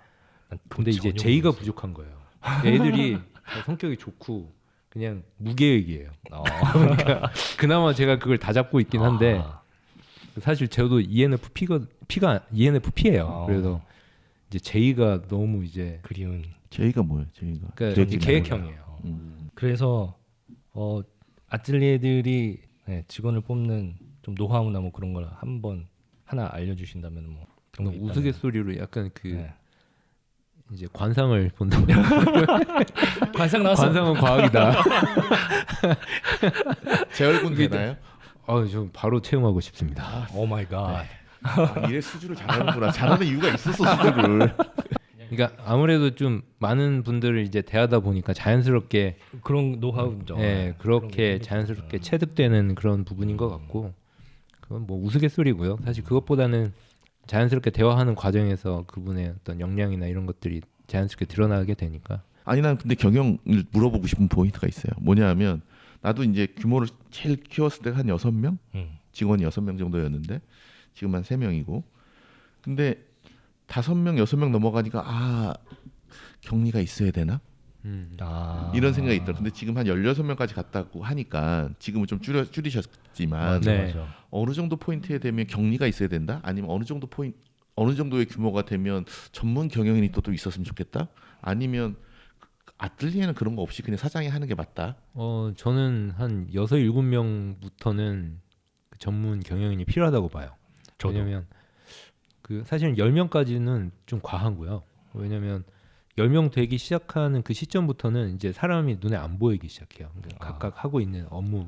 근데 이제 J가 부족한 거예요. 애들이 다 성격이 좋고 그냥 무계획이에요. 그러니까 그나마 제가 그걸 다 잡고 있긴 한데 사실 저도 P가 ENFP예요. 그래서 이제 J가 너무 이제 그리운. J가 뭐예요? J가 그러니까 이제 계획형이에요. 그래서 아틀리에들이 직원을 뽑는 좀 노하우나 뭐 그런 걸 하나 알려주신다면 뭐 그런 게 있다면. 우스갯소리로 약간 이제 관상을 본다고. 관상 나왔어. 관상은 과학이다. 재활군 되나요? 좀 바로 채용하고 싶습니다. 오 마이 갓. 이래 수주를 잘하는구나. 잘하는 이유가 있었어 수주를. 그러니까 아무래도 좀 많은 분들을 이제 대하다 보니까 자연스럽게 그런 노하우죠. 예, 그렇게 그런 자연스럽게 체득되는 그런 부분인 것 같고 그건 뭐 우스갯소리고요. 사실 그것보다는 자연스럽게 대화하는 과정에서 그분의 어떤 역량이나 이런 것들이 자연스럽게 드러나게 되니까. 아니 난 근데 경영을 물어보고 싶은 포인트가 있어요. 뭐냐하면 나도 이제 규모를 제일 키웠을 때가 한 6명 직원이 6명 정도였는데 지금 한 3명이고 근데 5명 6명 넘어가니까 아 격리가 있어야 되나? 이런 생각이 있더라고요. 근데 지금 한 16명까지 갔다고 하니까 지금은 좀 줄이셨지만 맞아, 네. 맞아. 어느 정도 포인트에 되면 격리가 있어야 된다? 아니면 어느 정도의 규모가 되면 전문 경영인이 또 있었으면 좋겠다? 아니면 아틀리에는 그런 거 없이 그냥 사장이 하는 게 맞다? 저는 한 6, 7명부터는 그 전문 경영인이 필요하다고 봐요. 저도. 왜냐면 그 사실은 10명까지는 좀 과한고요. 왜냐면 10명 되기 시작하는 그 시점부터는 이제 사람이 눈에 안 보이기 시작해요. 그러니까 각각 하고 있는 업무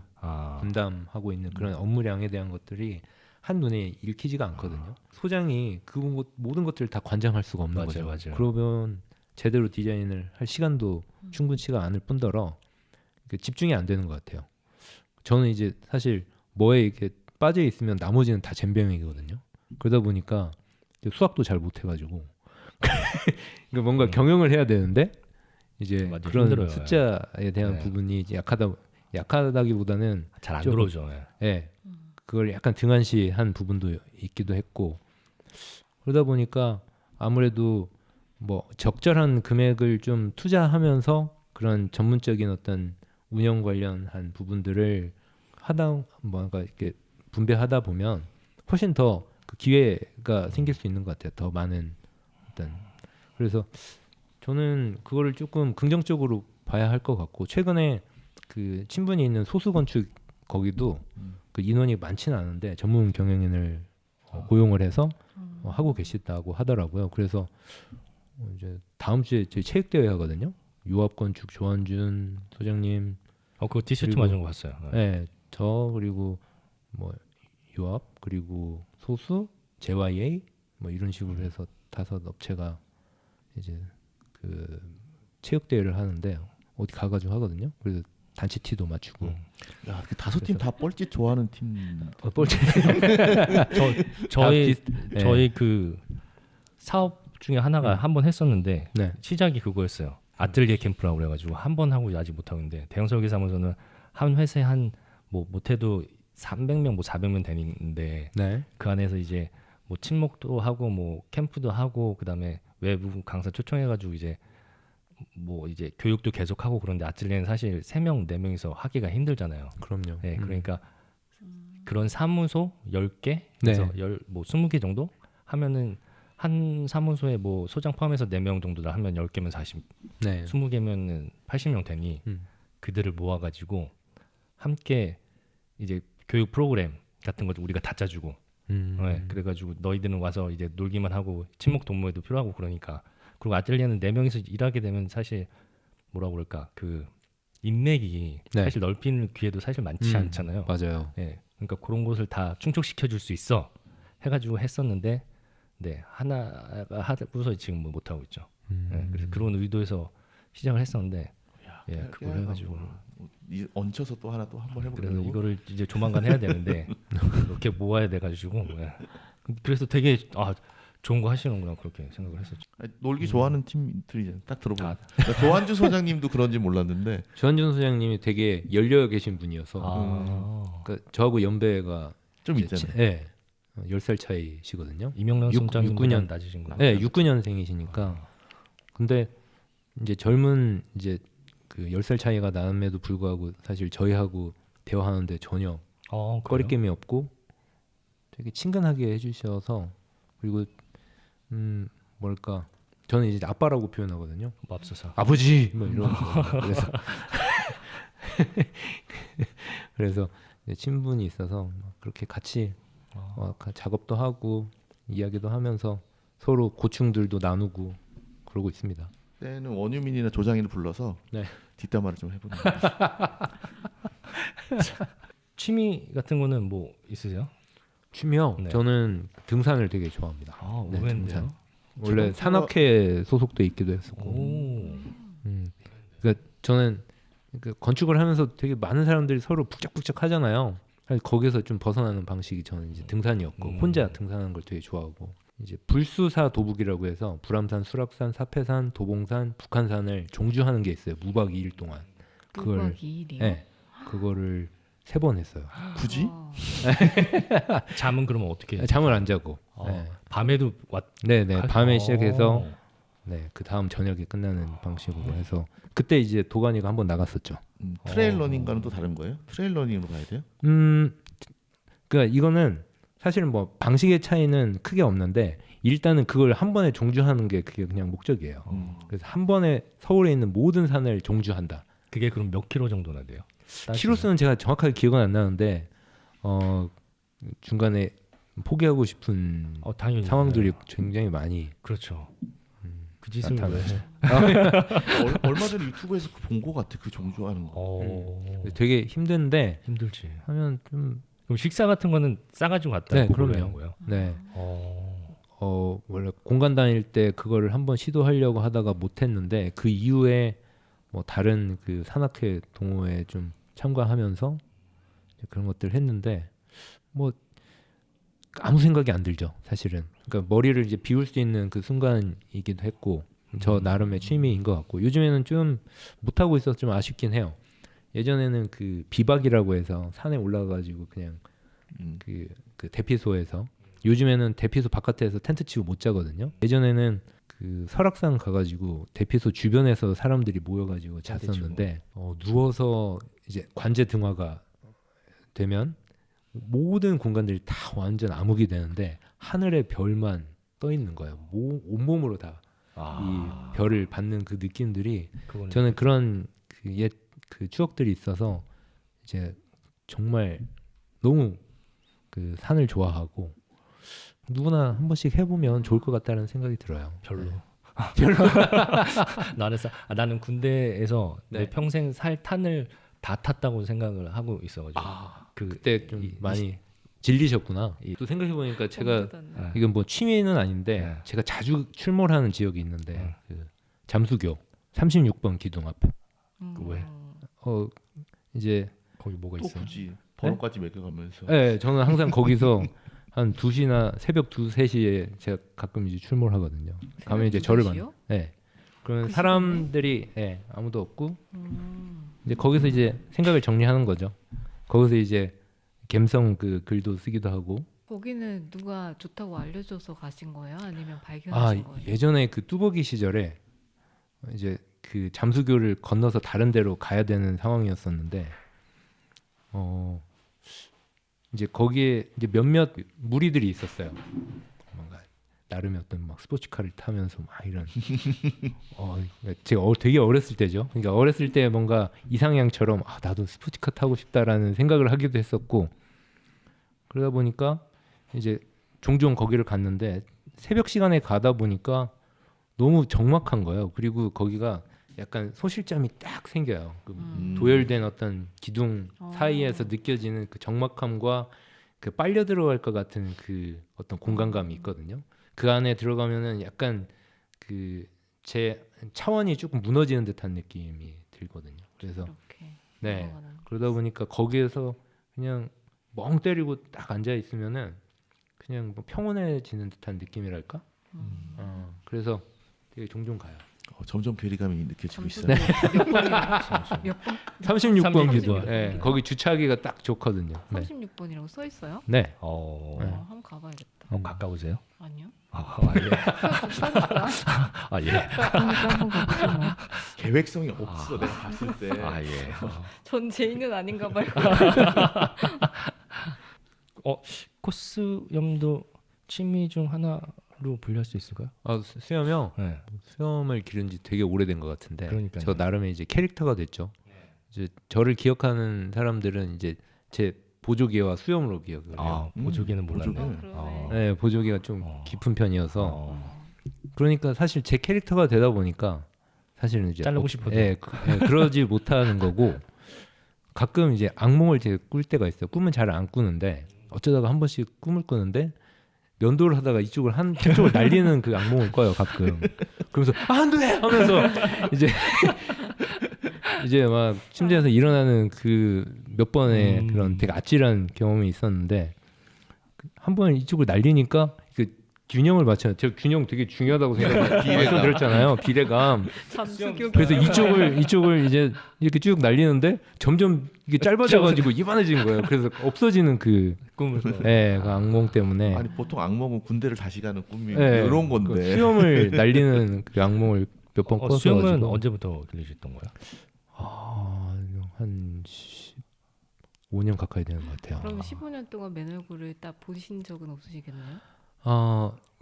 분담하고 있는 그런 업무량에 대한 것들이 한눈에 읽히지가 않거든요. 소장이 그 모든 것들을 다 관장할 수가 없는 거죠. 맞아요. 그러면 제대로 디자인을 할 시간도 충분치가 않을 뿐더러 집중이 안 되는 것 같아요. 저는 이제 사실 뭐에 이렇게 빠져 있으면 나머지는 다 젬병이거든요. 그러다 보니까 수학도 잘 못해가지고 그러니까 뭔가 경영을 해야 되는데 이제 맞아, 그런 힘들어요. 숫자에 대한 네. 부분이 이제 약하다기보다는 잘 안 좀- 들어오죠. 예. 예, 그걸 약간 등한시한 부분도 있기도 했고 그러다 보니까 아무래도 뭐 적절한 금액을 좀 투자하면서 그런 전문적인 어떤 운영 관련한 부분들을 하다 뭔가 이렇게 분배하다 보면 훨씬 더 그 기회가 생길 수 있는 것 같아요. 더 많은 어떤 그래서 저는 그거를 조금 긍정적으로 봐야 할 것 같고 최근에 그 친분이 있는 소수 건축 거기도 그 인원이 많지는 않은데 전문 경영인을 고용을 해서 하고 계시다고 하더라고요. 그래서 이제 다음 주에 저희 체육대회 하거든요. 유압건축 조한준 소장님, 그거 티셔츠 그리고- 맞은 거 봤어요. 예. 네, 저 그리고 뭐 유압 그리고 소수 JYA 뭐 이런 식으로 해서 5 업체가 이제 그 체육대회를 하는데 어디 가가지고 하거든요. 그래서 단체 티도 맞추고 야, 그 5팀 다 뻘짓 좋아하는 팀. 뻘짓 저희 네. 저희 그 사업 중에 하나가 한 번 했었는데 네. 시작이 그거였어요. 아틀리에 캠프라고 그래가지고 한 번 하고 아직 못 하고 있는데 대형 설계사무소는 한 회사에 한 뭐 못해도 300명 뭐 400명 되는데 네. 그 안에서 이제 뭐 친목도 하고 뭐 캠프도 하고 그다음에 외부 강사 초청해가지고 이제 뭐 이제 교육도 계속하고 그런데 아틀리에는 사실 3명 4명이서 하기가 힘들잖아요. 그럼요. 네, 그러니까 그런 사무소 10개 네. 그래서 뭐 20개 정도 하면은 한 사무소에 뭐 소장 포함해서 4명 정도다 하면 10개면 40, 네. 20개면은 80명 되니 그들을 모아가지고 함께 이제 교육 프로그램 같은 거 우리가 다 짜주고 네, 그래가지고 너희들은 와서 이제 놀기만 하고 친목 동무회도 필요하고 그러니까 그리고 아틀리에는 4명이서 일하게 되면 사실 뭐라 그럴까 그 인맥이 네. 사실 넓히는 기회도 사실 많지 않잖아요. 맞아요. 예, 그러니까 그런 것을 다 충족시켜 줄 수 있어 해가지고 했었는데, 네 하나가 하고서 지금 뭐 못 하고 있죠. 예, 그래서 그런 의도에서 시작을 했었는데, 예, 그걸 해가지고 얹혀서 또 하나 또 한번 그래서 해보려고. 이거를 이제 조만간 해야 되는데 이렇게 모아야 돼가지고, 예. 그래서 되게 좋은 거 하시는구나 그렇게 생각을 했었죠. 아니, 놀기 좋아하는 팀들이 딱 들어보면 조한주 소장님도 그런지 몰랐는데 조한준 소장님이 되게 열려 계신 분이어서 그러니까 저하고 연배가 좀 이제 있잖아요. 네, 10살 차이시거든요. 이명란 소장님보다 69년 낮으신구나. 네, 69년생이시니까. 근데 이제 젊은 이제 그 10살 차이가 남에도 불구하고 사실 저희하고 대화하는데 전혀 그래요? 꺼리낌이 없고 되게 친근하게 해주셔서 그리고 뭘까 저는 이제 아빠라고 표현하거든요. 맙소사. 아버지 뭐 이런 그래서 이제 친분이 있어서 그렇게 같이 작업도 하고 이야기도 하면서 서로 고충들도 나누고 그러고 있습니다. 때는 원유민이나 조장인을 불러서 네. 뒷담화를 좀 해보는 거예요. 취미 같은 거는 뭐 있으세요? 취미요? 네. 저는 등산을 되게 좋아합니다. 네, 의외인데요. 원래 산악회 소속돼 있기도 했었고. 그러니까 저는 그 건축을 하면서 되게 많은 사람들이 서로 북적북적 하잖아요. 거기서 좀 벗어나는 방식이 저는 이제 등산이었고 혼자 등산하는 걸 되게 좋아하고 이제 불수사 도북이라고 해서 불암산, 수락산, 사패산, 도봉산, 북한산을 종주하는 게 있어요. 무박 2일 동안. 무박 2일이요? 네, 그거를 3번 했어요. 굳이? 잠은 그러면 어떻게 해요? 잠을 안 자고. 네. 밤에도 네네. 밤에 시작해서 네, 그 다음 저녁에 끝나는 방식으로 해서 그때 이제 도가니가 한번 나갔었죠. 트레일 러닝과는 또 다른 거예요? 트레일 러닝으로 가야 돼요? 그러니까 이거는 사실은 뭐 방식의 차이는 크게 없는데 일단은 그걸 한 번에 종주하는 게 그게 그냥 목적이에요. 그래서 한 번에 서울에 있는 모든 산을 종주한다. 그게 그럼 몇 킬로 정도나 돼요? 키로수는 제가 정확하게 기억은 안 나는데 중간에 포기하고 싶은 당연히 상황들이 굉장히 많이 그렇죠. 그 짓을 왜 해? 얼마 전에 유튜브에서 본 거 같아. 그 종주하는 거. 되게 힘든데 힘들지. 하면 좀 그럼 식사 같은 거는 싸가지고 갔다. 네, 그럼요. 거예요? 네. 원래 공간 다닐 때 그거를 한번 시도하려고 하다가 못했는데 그 이후에 뭐 다른 그 산악회 동호회에 좀 참가하면서 그런 것들을 했는데 뭐 아무 생각이 안 들죠, 사실은. 그러니까 머리를 이제 비울 수 있는 그 순간이기도 했고 저 나름의 취미인 것 같고 요즘에는 좀 못하고 있어서 좀 아쉽긴 해요. 예전에는 그 비박이라고 해서 산에 올라가가지고 그냥 그 대피소에서 요즘에는 대피소 바깥에서 텐트 치고 못 자거든요. 예전에는 그 설악산 가가지고 대피소 주변에서 사람들이 모여가지고 잤었는데 누워서 이제 관제 등화가 되면 모든 공간들이 다 완전 암흑이 되는데 하늘에 별만 떠 있는 거예요. 온몸으로 다 이 별을 받는 그 느낌들이 저는 그런 그 옛 그 추억들이 있어서 이제 정말 너무 그 산을 좋아하고 누구나 한 번씩 해보면 좋을 것 같다는 생각이 들어요. 별로. 네. 나는 군대에서 네. 내 평생 살 탄을 다 탔다고 생각을 하고 있어가지고 그때 좀 많이 질리셨구나. 또 생각해 보니까 제가 네. 이건 뭐 취미는 아닌데 네. 제가 자주 출몰하는 지역이 있는데 그 잠수교 36번 기둥 앞에. 왜? 이제 거기 뭐가 또 있어요? 굳이 번호까지 매겨가면서. 네, 저는 항상 거기서 한 2시나 새벽 2, 3시에 제가 가끔 이제 출몰하거든요. 가면 이제 저를 만나. 네. 그러면 그 사람들이 아무도 없고 이제 거기서 이제 생각을 정리하는 거죠. 거기서 이제 감성 그 글도 쓰기도 하고. 거기는 누가 좋다고 알려줘서 가신 거예요? 아니면 발견하신 거예요? 예전에 그 뚜벅이 시절에 이제 그 잠수교를 건너서 다른 데로 가야 되는 상황이었었는데 이제 거기에 이제 몇몇 무리들이 있었어요. 뭔가 나름의 어떤 막 스포츠카를 타면서 막 이런. 제가 되게 어렸을 때죠. 그러니까 어렸을 때 뭔가 이상향처럼 나도 스포츠카 타고 싶다라는 생각을 하기도 했었고 그러다 보니까 이제 종종 거기를 갔는데 새벽 시간에 가다 보니까 너무 적막한 거예요. 그리고 거기가 약간 소실점이 딱 생겨요. 그 도열된 어떤 기둥 사이에서 느껴지는 그 적막함과 그 빨려 들어갈 것 같은 그 어떤 공간감이 있거든요. 그 안에 들어가면은 약간 그 제 차원이 조금 무너지는 듯한 느낌이 들거든요. 그래서 네 그러다 보니까 거기에서 그냥 멍 때리고 딱 앉아 있으면은 그냥 뭐 평온해지는 듯한 느낌이랄까. 그래서 되게 종종 가요. 점점 괴리감이 느껴지고 있어요. 네. 몇 번? 36번 기도. 36번. 네, 거기 주차하기가 딱 좋거든요. 네. 36번이라고 써 있어요? 네. 한번 가봐야겠다. 가까우세요? 아니요. 예. 예. 한번 가보죠 뭐. 계획성이 없어. 내가 봤을 때. 예. 전 제인은 아닌가 봐요. 코스염도 취미 중 하나로 분류할 수 있을까요? 수염이요? 네. 수염을 기른 지 되게 오래된 것 같은데 그러니까요. 저 나름의 이제 캐릭터가 됐죠. 이제 저를 기억하는 사람들은 이제 제 보조개와 수염으로 기억을 해요. 보조개는 몰랐네. 보조개. 네, 보조개가 좀 깊은 편이어서 그러니까 사실 제 캐릭터가 되다 보니까 사실은 이제 자르고 싶어도. 그러지 못하는 거고 가끔 이제 악몽을 제가 꿀 때가 있어요. 꿈은 잘 안 꾸는데 어쩌다가 한 번씩 꿈을 꾸는데 면도를 하다가 이쪽을 한쪽을 날리는 그 악몽을 꿔요 가끔. 그러면서 안 돼! 하면서 이제 막 침대에서 일어나는 그 몇 번의 그런 되게 아찔한 경험이 있었는데 한 번 이쪽을 날리니까 그 균형을 맞춰요. 제가 균형 되게 중요하다고 말씀드렸잖아요. 비례감. 그래서 이쪽을 이제 이렇게 쭉 날리는데 점점 이게 짧아져가지고 이만해지는 거예요. 그래서 없어지는 그 꿈을, 네, 그 악몽 때문에. 아니 보통 악몽은 군대를 다시 가는 꿈이 네, 이런 건데. 그 수염을 날리는 그 악몽을 몇 번 꿔서. 수염은 언제부터 길리셨던 거예요? 한 5년 가까이 되는 것 같아요. 그럼 15년 동안 맨 얼굴을 딱 보신 적은 없으시겠네요?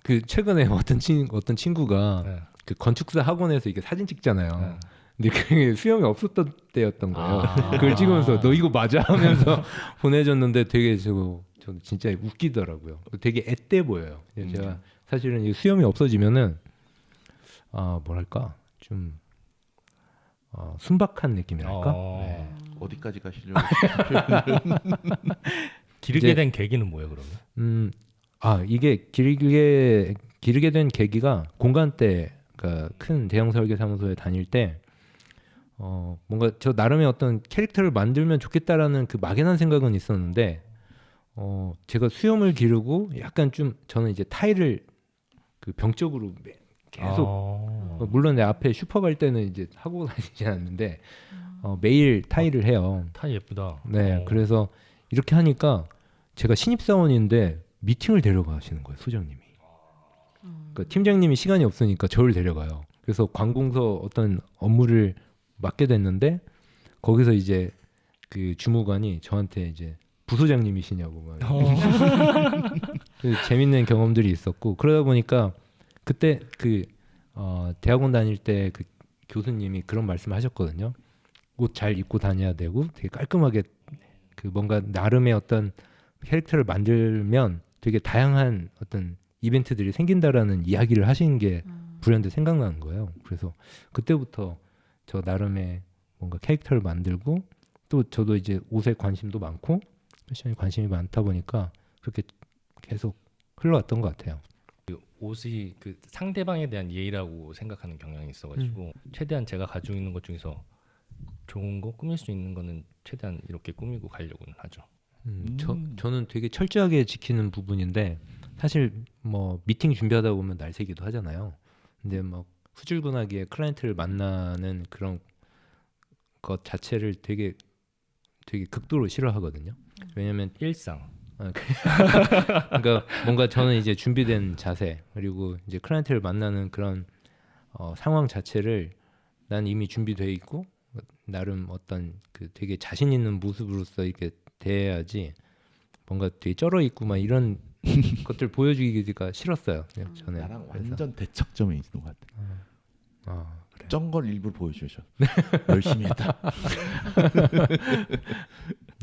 그 최근에 어떤 친구가 네. 그 건축사 학원에서 이게 사진 찍잖아요. 근데 그게 수염이 없었던 때였던 거예요. 그걸 찍으면서 너 이거 맞아 하면서 보내줬는데 되게 저는 진짜 웃기더라고요. 되게 앳돼 보여요. 제가 사실은 이 수염이 없어지면은 뭐랄까 좀 순박한 느낌이랄까. 네. 어디까지 가시려고? 기르게 된 계기는 뭐예요, 그러면? 이게 기르게 된 계기가 공간 때, 그러니까 큰 대형 설계 사무소에 다닐 때, 뭔가 저 나름의 어떤 캐릭터를 만들면 좋겠다라는 그 막연한 생각은 있었는데, 제가 수염을 기르고 약간 좀 저는 이제 타일을 그 병적으로 계속 물론 내 앞에 슈퍼 갈 때는 이제 하고 다니지 않는데 매일 타일을 해요. 타일 예쁘다. 네, 그래서 이렇게 하니까 제가 신입사원인데 미팅을 데려가시는 거예요, 소장님이. 그러니까 팀장님이 시간이 없으니까 저를 데려가요. 그래서 관공서 어떤 업무를 맡게 됐는데 거기서 이제 그 주무관이 저한테 이제 부소장님이시냐고 막 재밌는 경험들이 있었고 그러다 보니까 그때 그 대학원 다닐 때 그 교수님이 그런 말씀하셨거든요. 옷 잘 입고 다녀야 되고 되게 깔끔하게 그 뭔가 나름의 어떤 캐릭터를 만들면 되게 다양한 어떤 이벤트들이 생긴다라는 이야기를 하시는 게 불현듯 생각나는 거예요. 그래서 그때부터 저 나름의 뭔가 캐릭터를 만들고 또 저도 이제 옷에 관심도 많고 패션에 관심이 많다 보니까 그렇게 계속 흘러왔던 것 같아요. 옷이 그 상대방에 대한 예의라고 생각하는 경향이 있어가지고 최대한 제가 가지고 있는 것 중에서 좋은 거 꾸밀 수 있는 거는 최대한 이렇게 꾸미고 가려고는 하죠. 저는 되게 철저하게 지키는 부분인데 사실 뭐 미팅 준비하다 보면 날 새기도 하잖아요. 근데 막 후줄근하게 클라이언트를 만나는 그런 것 자체를 되게 극도로 싫어하거든요. 왜냐면 일상. 그러니까 뭔가 저는 이제 준비된 자세 그리고 이제 클라이언트를 만나는 그런 상황 자체를 난 이미 준비돼 있고 나름 어떤 그 되게 자신 있는 모습으로서 이렇게 대해야지 뭔가 되게 쩔어 있고 막 이런 것들 보여주기가 싫었어요. 저는 나랑 완전 대척점에 있는 것 같아. 그래. 쩐 걸 일부러 보여주셔. 열심히 했다.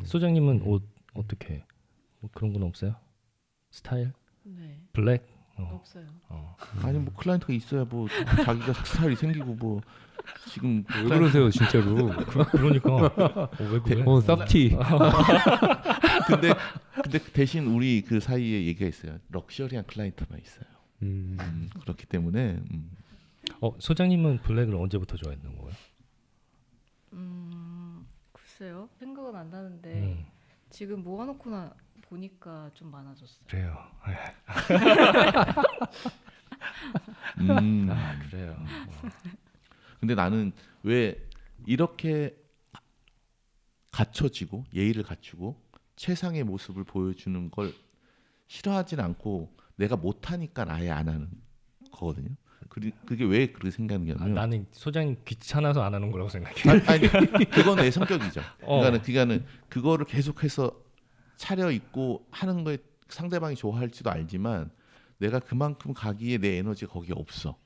소장님은 옷 어떻게 해? 뭐 그런 건 없어요? 스타일? 네. 블랙? 없어요. 아니 뭐 클라이언트가 있어야 뭐 자기가 스타일이 생기고 뭐 지금 왜 그러세요 진짜로? 그러니까 왜 그래? 쌉티. 근데 대신 우리 그 사이에 얘기가 있어요. 럭셔리한 클라이언트만 있어요. 그렇기 때문에 소장님은 블랙을 언제부터 좋아했는 거예요? 글쎄요. 생각은 안 나는데 지금 모아놓고나 보니까 좀 많아졌어요. 그래요. 그래요. 근데 나는 왜 이렇게 갖춰지고 예의를 갖추고 최상의 모습을 보여주는 걸 싫어하진 않고 내가 못하니까 아예 안 하는 거거든요. 그게 왜 그렇게 생각하냐면 나는 소장님 귀찮아서 안 하는 거라고 생각해. 아니 그건 내 성격이죠. 그러니까는 그거를 계속해서 차려 입고 하는 거에 상대방이 좋아할지도 알지만 내가 그만큼 가기에 내 에너지가 거기에 없어.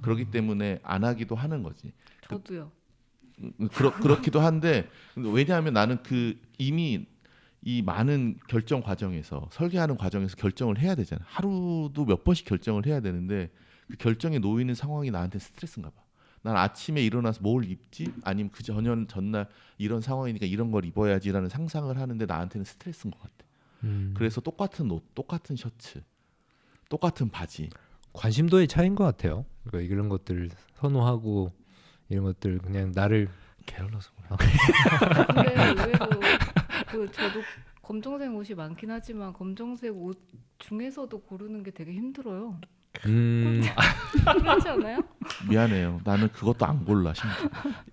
그렇기 때문에 안 하기도 하는 거지. 저도요. 그렇기도 한데 왜냐하면 나는 이미 이 많은 결정 과정에서 설계하는 과정에서 결정을 해야 되잖아. 하루도 몇 번씩 결정을 해야 되는데 그 결정에 놓이는 상황이 나한테 스트레스인가 봐. 난 아침에 일어나서 뭘 입지? 아니면 그 전날 이런 상황이니까 이런 걸 입어야지라는 상상을 하는데 나한테는 스트레스인 것 같아. 그래서 똑같은 옷, 똑같은 셔츠 똑같은 바지. 관심도의 차이인 것 같아요. 그러니까 이런 것들을 선호하고 이런 것들 그냥 나를 게을러서 근데 의외로 그 저도 검정색 옷이 많긴 하지만 검정색 옷 중에서도 고르는 게 되게 힘들어요. 그렇지 않아요? 미안해요. 나는 그것도 안 골라. 심지어.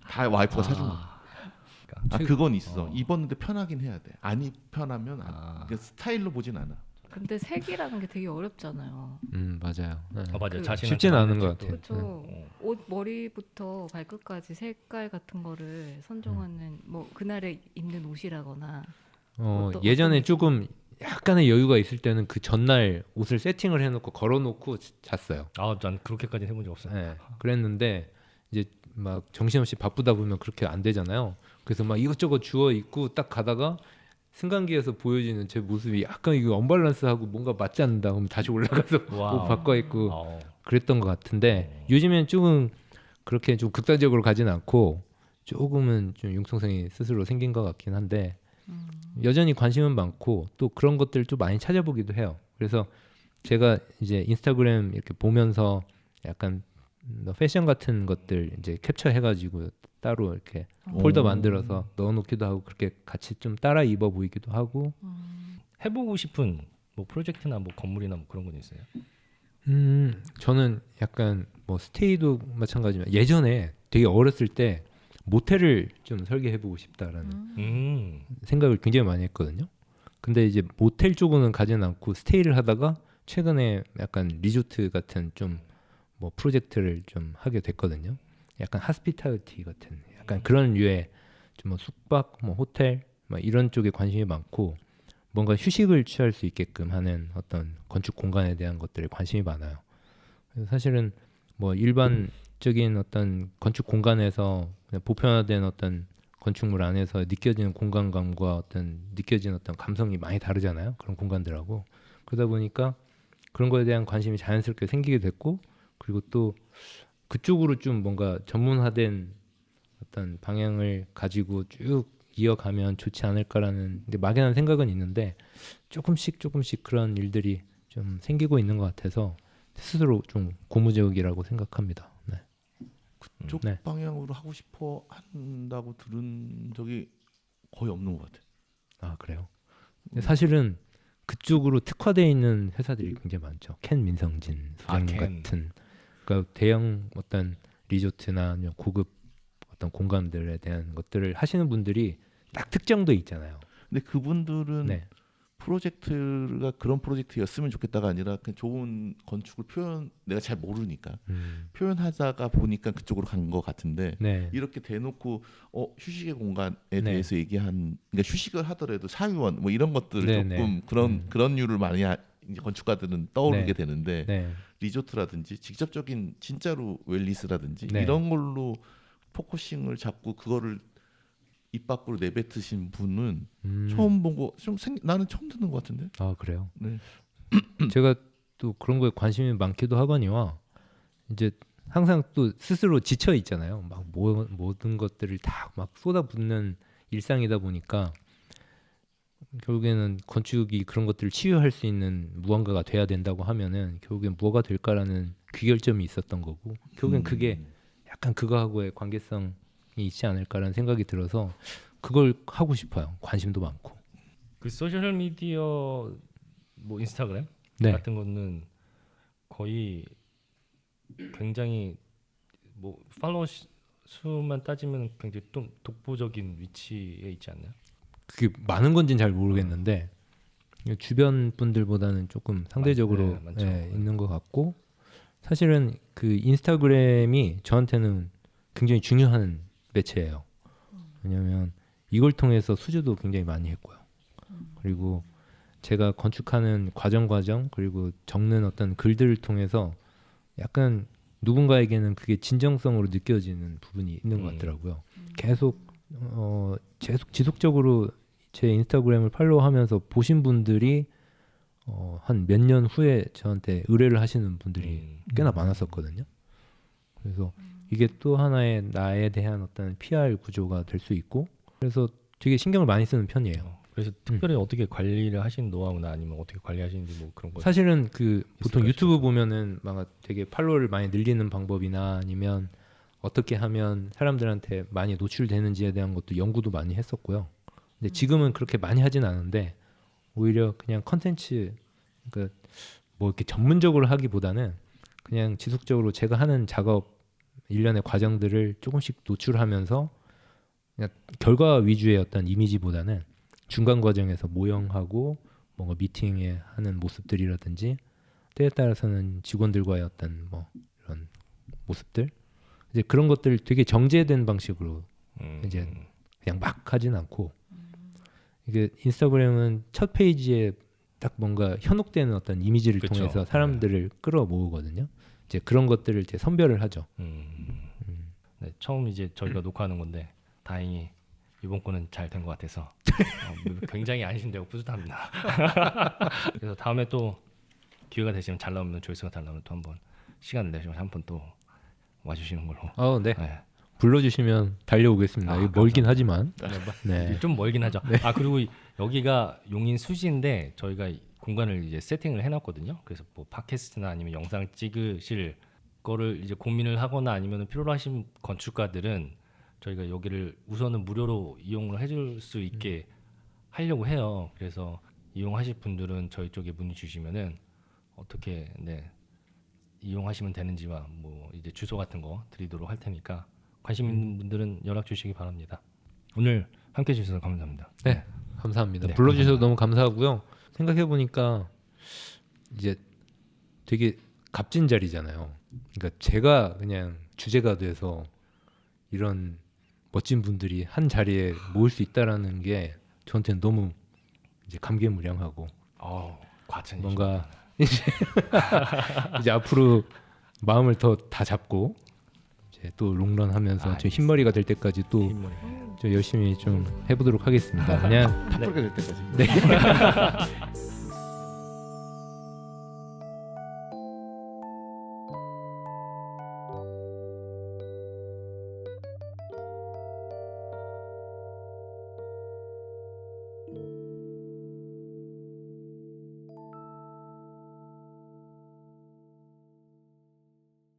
다 와이프가 사준 거. 그건 있어. 입었는데 편하긴 해야 돼. 안 편하면 그러니까 스타일로 보진 않아. 근데 색이라는 게 되게 어렵잖아요. 맞아요. 네. 맞아요. 쉽지는 않은 것 같아요. 그렇죠. 옷 머리부터 발끝까지 색깔 같은 거를 선정하는 뭐 그날에 입는 옷이라거나 예전에 조금 약간의 여유가 있을 때는 그 전날 옷을 세팅을 해놓고 걸어놓고 잤어요. 난 그렇게까지 해본 적 없어요. 네, 그랬는데 이제 막 정신없이 바쁘다 보면 그렇게 안 되잖아요. 그래서 막 이것저것 주워 입고 딱 가다가 승강기에서 보여지는 제 모습이 약간 이거 언밸런스하고 뭔가 맞지 않는다. 그러면 다시 올라가서 옷 바꿔 입고 그랬던 것 같은데 요즘엔 조금 그렇게 좀 극단적으로 가진 않고 조금은 좀 융통성이 스스로 생긴 것 같긴 한데 여전히 관심은 많고 또 그런 것들 좀 많이 찾아보기도 해요. 그래서 제가 이제 인스타그램 이렇게 보면서 약간 패션 같은 것들 이제 캡처해가지고 따로 이렇게 폴더 만들어서 넣어놓기도 하고 그렇게 같이 좀 따라 입어 보이기도 하고. 해보고 싶은 뭐 프로젝트나 뭐 건물이나 뭐 그런 건 있어요? 저는 약간 뭐 스테이도 마찬가지지만 예전에 되게 어렸을 때 모텔을 좀 설계해보고 싶다라는 생각을 굉장히 많이 했거든요. 근데 이제 모텔 쪽으로는 가지는 않고 스테이를 하다가 최근에 약간 리조트 같은 좀 뭐 프로젝트를 좀 하게 됐거든요. 약간 하스피탈리티 같은 약간 그런 류의 좀 뭐 숙박, 뭐 호텔, 막 이런 쪽에 관심이 많고 뭔가 휴식을 취할 수 있게끔 하는 어떤 건축 공간에 대한 것들에 관심이 많아요. 그래서 사실은 뭐 일반적인 어떤 건축 공간에서 그냥 보편화된 어떤 건축물 안에서 느껴지는 공간감과 어떤 느껴지는 어떤 감성이 많이 다르잖아요. 그런 공간들하고. 그러다 보니까 그런 거에 대한 관심이 자연스럽게 생기게 됐고 그리고 또 그쪽으로 좀 뭔가 전문화된 어떤 방향을 가지고 쭉 이어가면 좋지 않을까라는 막연한 생각은 있는데 조금씩 그런 일들이 좀 생기고 있는 것 같아서 스스로 좀 고무적이라고 생각합니다. 네. 그쪽 방향으로 하고 싶어 한다고 들은 적이 거의 없는 것 같아요. 아 그래요? 사실은 그쪽으로 특화되어 있는 회사들이 굉장히 많죠. 켄 민성진 소장님 같은 그러니까 대형 어떤 리조트나 아니면 고급 어떤 공간들에 대한 것들을 하시는 분들이 딱 특정돼 있잖아요. 근데 그분들은 프로젝트가 그런 프로젝트였으면 좋겠다가 아니라 그냥 좋은 건축을 내가 잘 모르니까 표현하다가 보니까 그쪽으로 간 것 같은데 이렇게 대놓고 휴식의 공간에 대해서 얘기한 그러니까 휴식을 하더라도 사유원 뭐 이런 것들을 조금 그런 류를 많이 이제 건축가들은 떠오르게 되는데 리조트라든지 직접적인 진짜로 웰니스라든지 이런 걸로 포커싱을 잡고 그거를 입 밖으로 내뱉으신 분은 처음 보고 나는 처음 듣는 것 같은데. 아 그래요? 네. 제가 또 그런 거에 관심이 많기도 하거니와 이제 항상 또 스스로 지쳐 있잖아요. 막 모든 것들을 다 막 쏟아붓는 일상이다 보니까 결국에는 건축이 그런 것들을 치유할 수 있는 무언가가 돼야 된다고 하면은 결국엔 뭐가 될까라는 귀결점이 있었던 거고 결국엔 그게 약간 그거하고의 관계성이 있지 않을까라는 생각이 들어서 그걸 하고 싶어요. 관심도 많고. 그 소셜 미디어 뭐 인스타그램 같은 거는 거의 굉장히 뭐 팔로워 수만 따지면 굉장히 좀 독보적인 위치에 있지 않나요? 그게 많은 건지는 잘 모르겠는데 주변 분들보다는 조금 상대적으로 있는 것 같고 사실은 그 인스타그램이 저한테는 굉장히 중요한 매체예요. 왜냐하면 이걸 통해서 수주도 굉장히 많이 했고요. 그리고 제가 건축하는 과정 그리고 적는 어떤 글들을 통해서 약간 누군가에게는 그게 진정성으로 느껴지는 부분이 있는 것 같더라고요. 계속 지속적으로 제 인스타그램을 팔로우하면서 보신 분들이 한 몇 년 후에 저한테 의뢰를 하시는 분들이 꽤나 많았었거든요. 그래서 이게 또 하나의 나에 대한 어떤 PR 구조가 될 수 있고 그래서 되게 신경을 많이 쓰는 편이에요. 그래서 특별히 어떻게 관리를 하시는 노하우나 아니면 어떻게 관리하시는지 뭐 그런 거. 사실은 그 보통 있을까요? 유튜브 보면은 막 되게 팔로워를 많이 늘리는 방법이나 아니면 어떻게 하면 사람들한테 많이 노출되는지에 대한 것도 연구도 많이 했었고요. 근데 지금은 그렇게 많이 하진 않은데 오히려 그냥 컨텐츠 그러니까 뭐 이렇게 전문적으로 하기보다는 그냥 지속적으로 제가 하는 작업 일련의 과정들을 조금씩 노출하면서 그냥 결과 위주의 어떤 이미지보다는 중간 과정에서 모형하고 뭔가 미팅에 하는 모습들이라든지 때에 따라서는 직원들과의 어떤 뭐 이런 모습들 이제 그런 것들 되게 정제된 방식으로 이제 그냥 막 하진 않고 이게 인스타그램은 첫 페이지에 딱 뭔가 현혹되는 어떤 이미지를 그쵸. 통해서 사람들을 끌어모으거든요. 이제 그런 것들을 이제 선별을 하죠. 네, 처음 이제 저희가 녹화하는 건데 다행히 이번 거는 잘 된 것 같아서 굉장히 안심되고 뿌듯합니다. 그래서 다음에 또 기회가 되시면 잘 나오면 조회수가 잘 나오면 또 한번 시간을 내시면 한번 또 와주시는 걸로. 네. 네. 불러주시면 달려오겠습니다. 이거 멀긴 하지만. 네. 좀 멀긴 하죠. 아 그리고 여기가 용인 수지인데 저희가 공간을 이제 세팅을 해놨거든요. 그래서 뭐 팟캐스트나 아니면 영상 찍으실 거를 이제 고민을 하거나 아니면 필요로 하신 건축가들은 저희가 여기를 우선은 무료로 이용을 해줄 수 있게 하려고 해요. 그래서 이용하실 분들은 저희 쪽에 문의 주시면은 어떻게 이용하시면 되는지와 뭐 이제 주소 같은 거 드리도록 할 테니까 관심 있는 분들은 연락 주시기 바랍니다. 오늘 함께 해주셔서 감사합니다. 네, 감사합니다. 네, 불러주셔서 감사합니다. 너무 감사하고요. 생각해 보니까 이제 되게 값진 자리잖아요. 그러니까 제가 그냥 주제가 돼서 이런 멋진 분들이 한 자리에 모일 수 있다라는 게 저한테는 너무 이제 감개무량하고 과찬이 뭔가 이제 앞으로 마음을 더 다 잡고 이제 또 롱런하면서 저 흰머리가 될 때까지 또 저 열심히 좀 해보도록 하겠습니다. 그냥 탑 부르게 될 때까지. 네.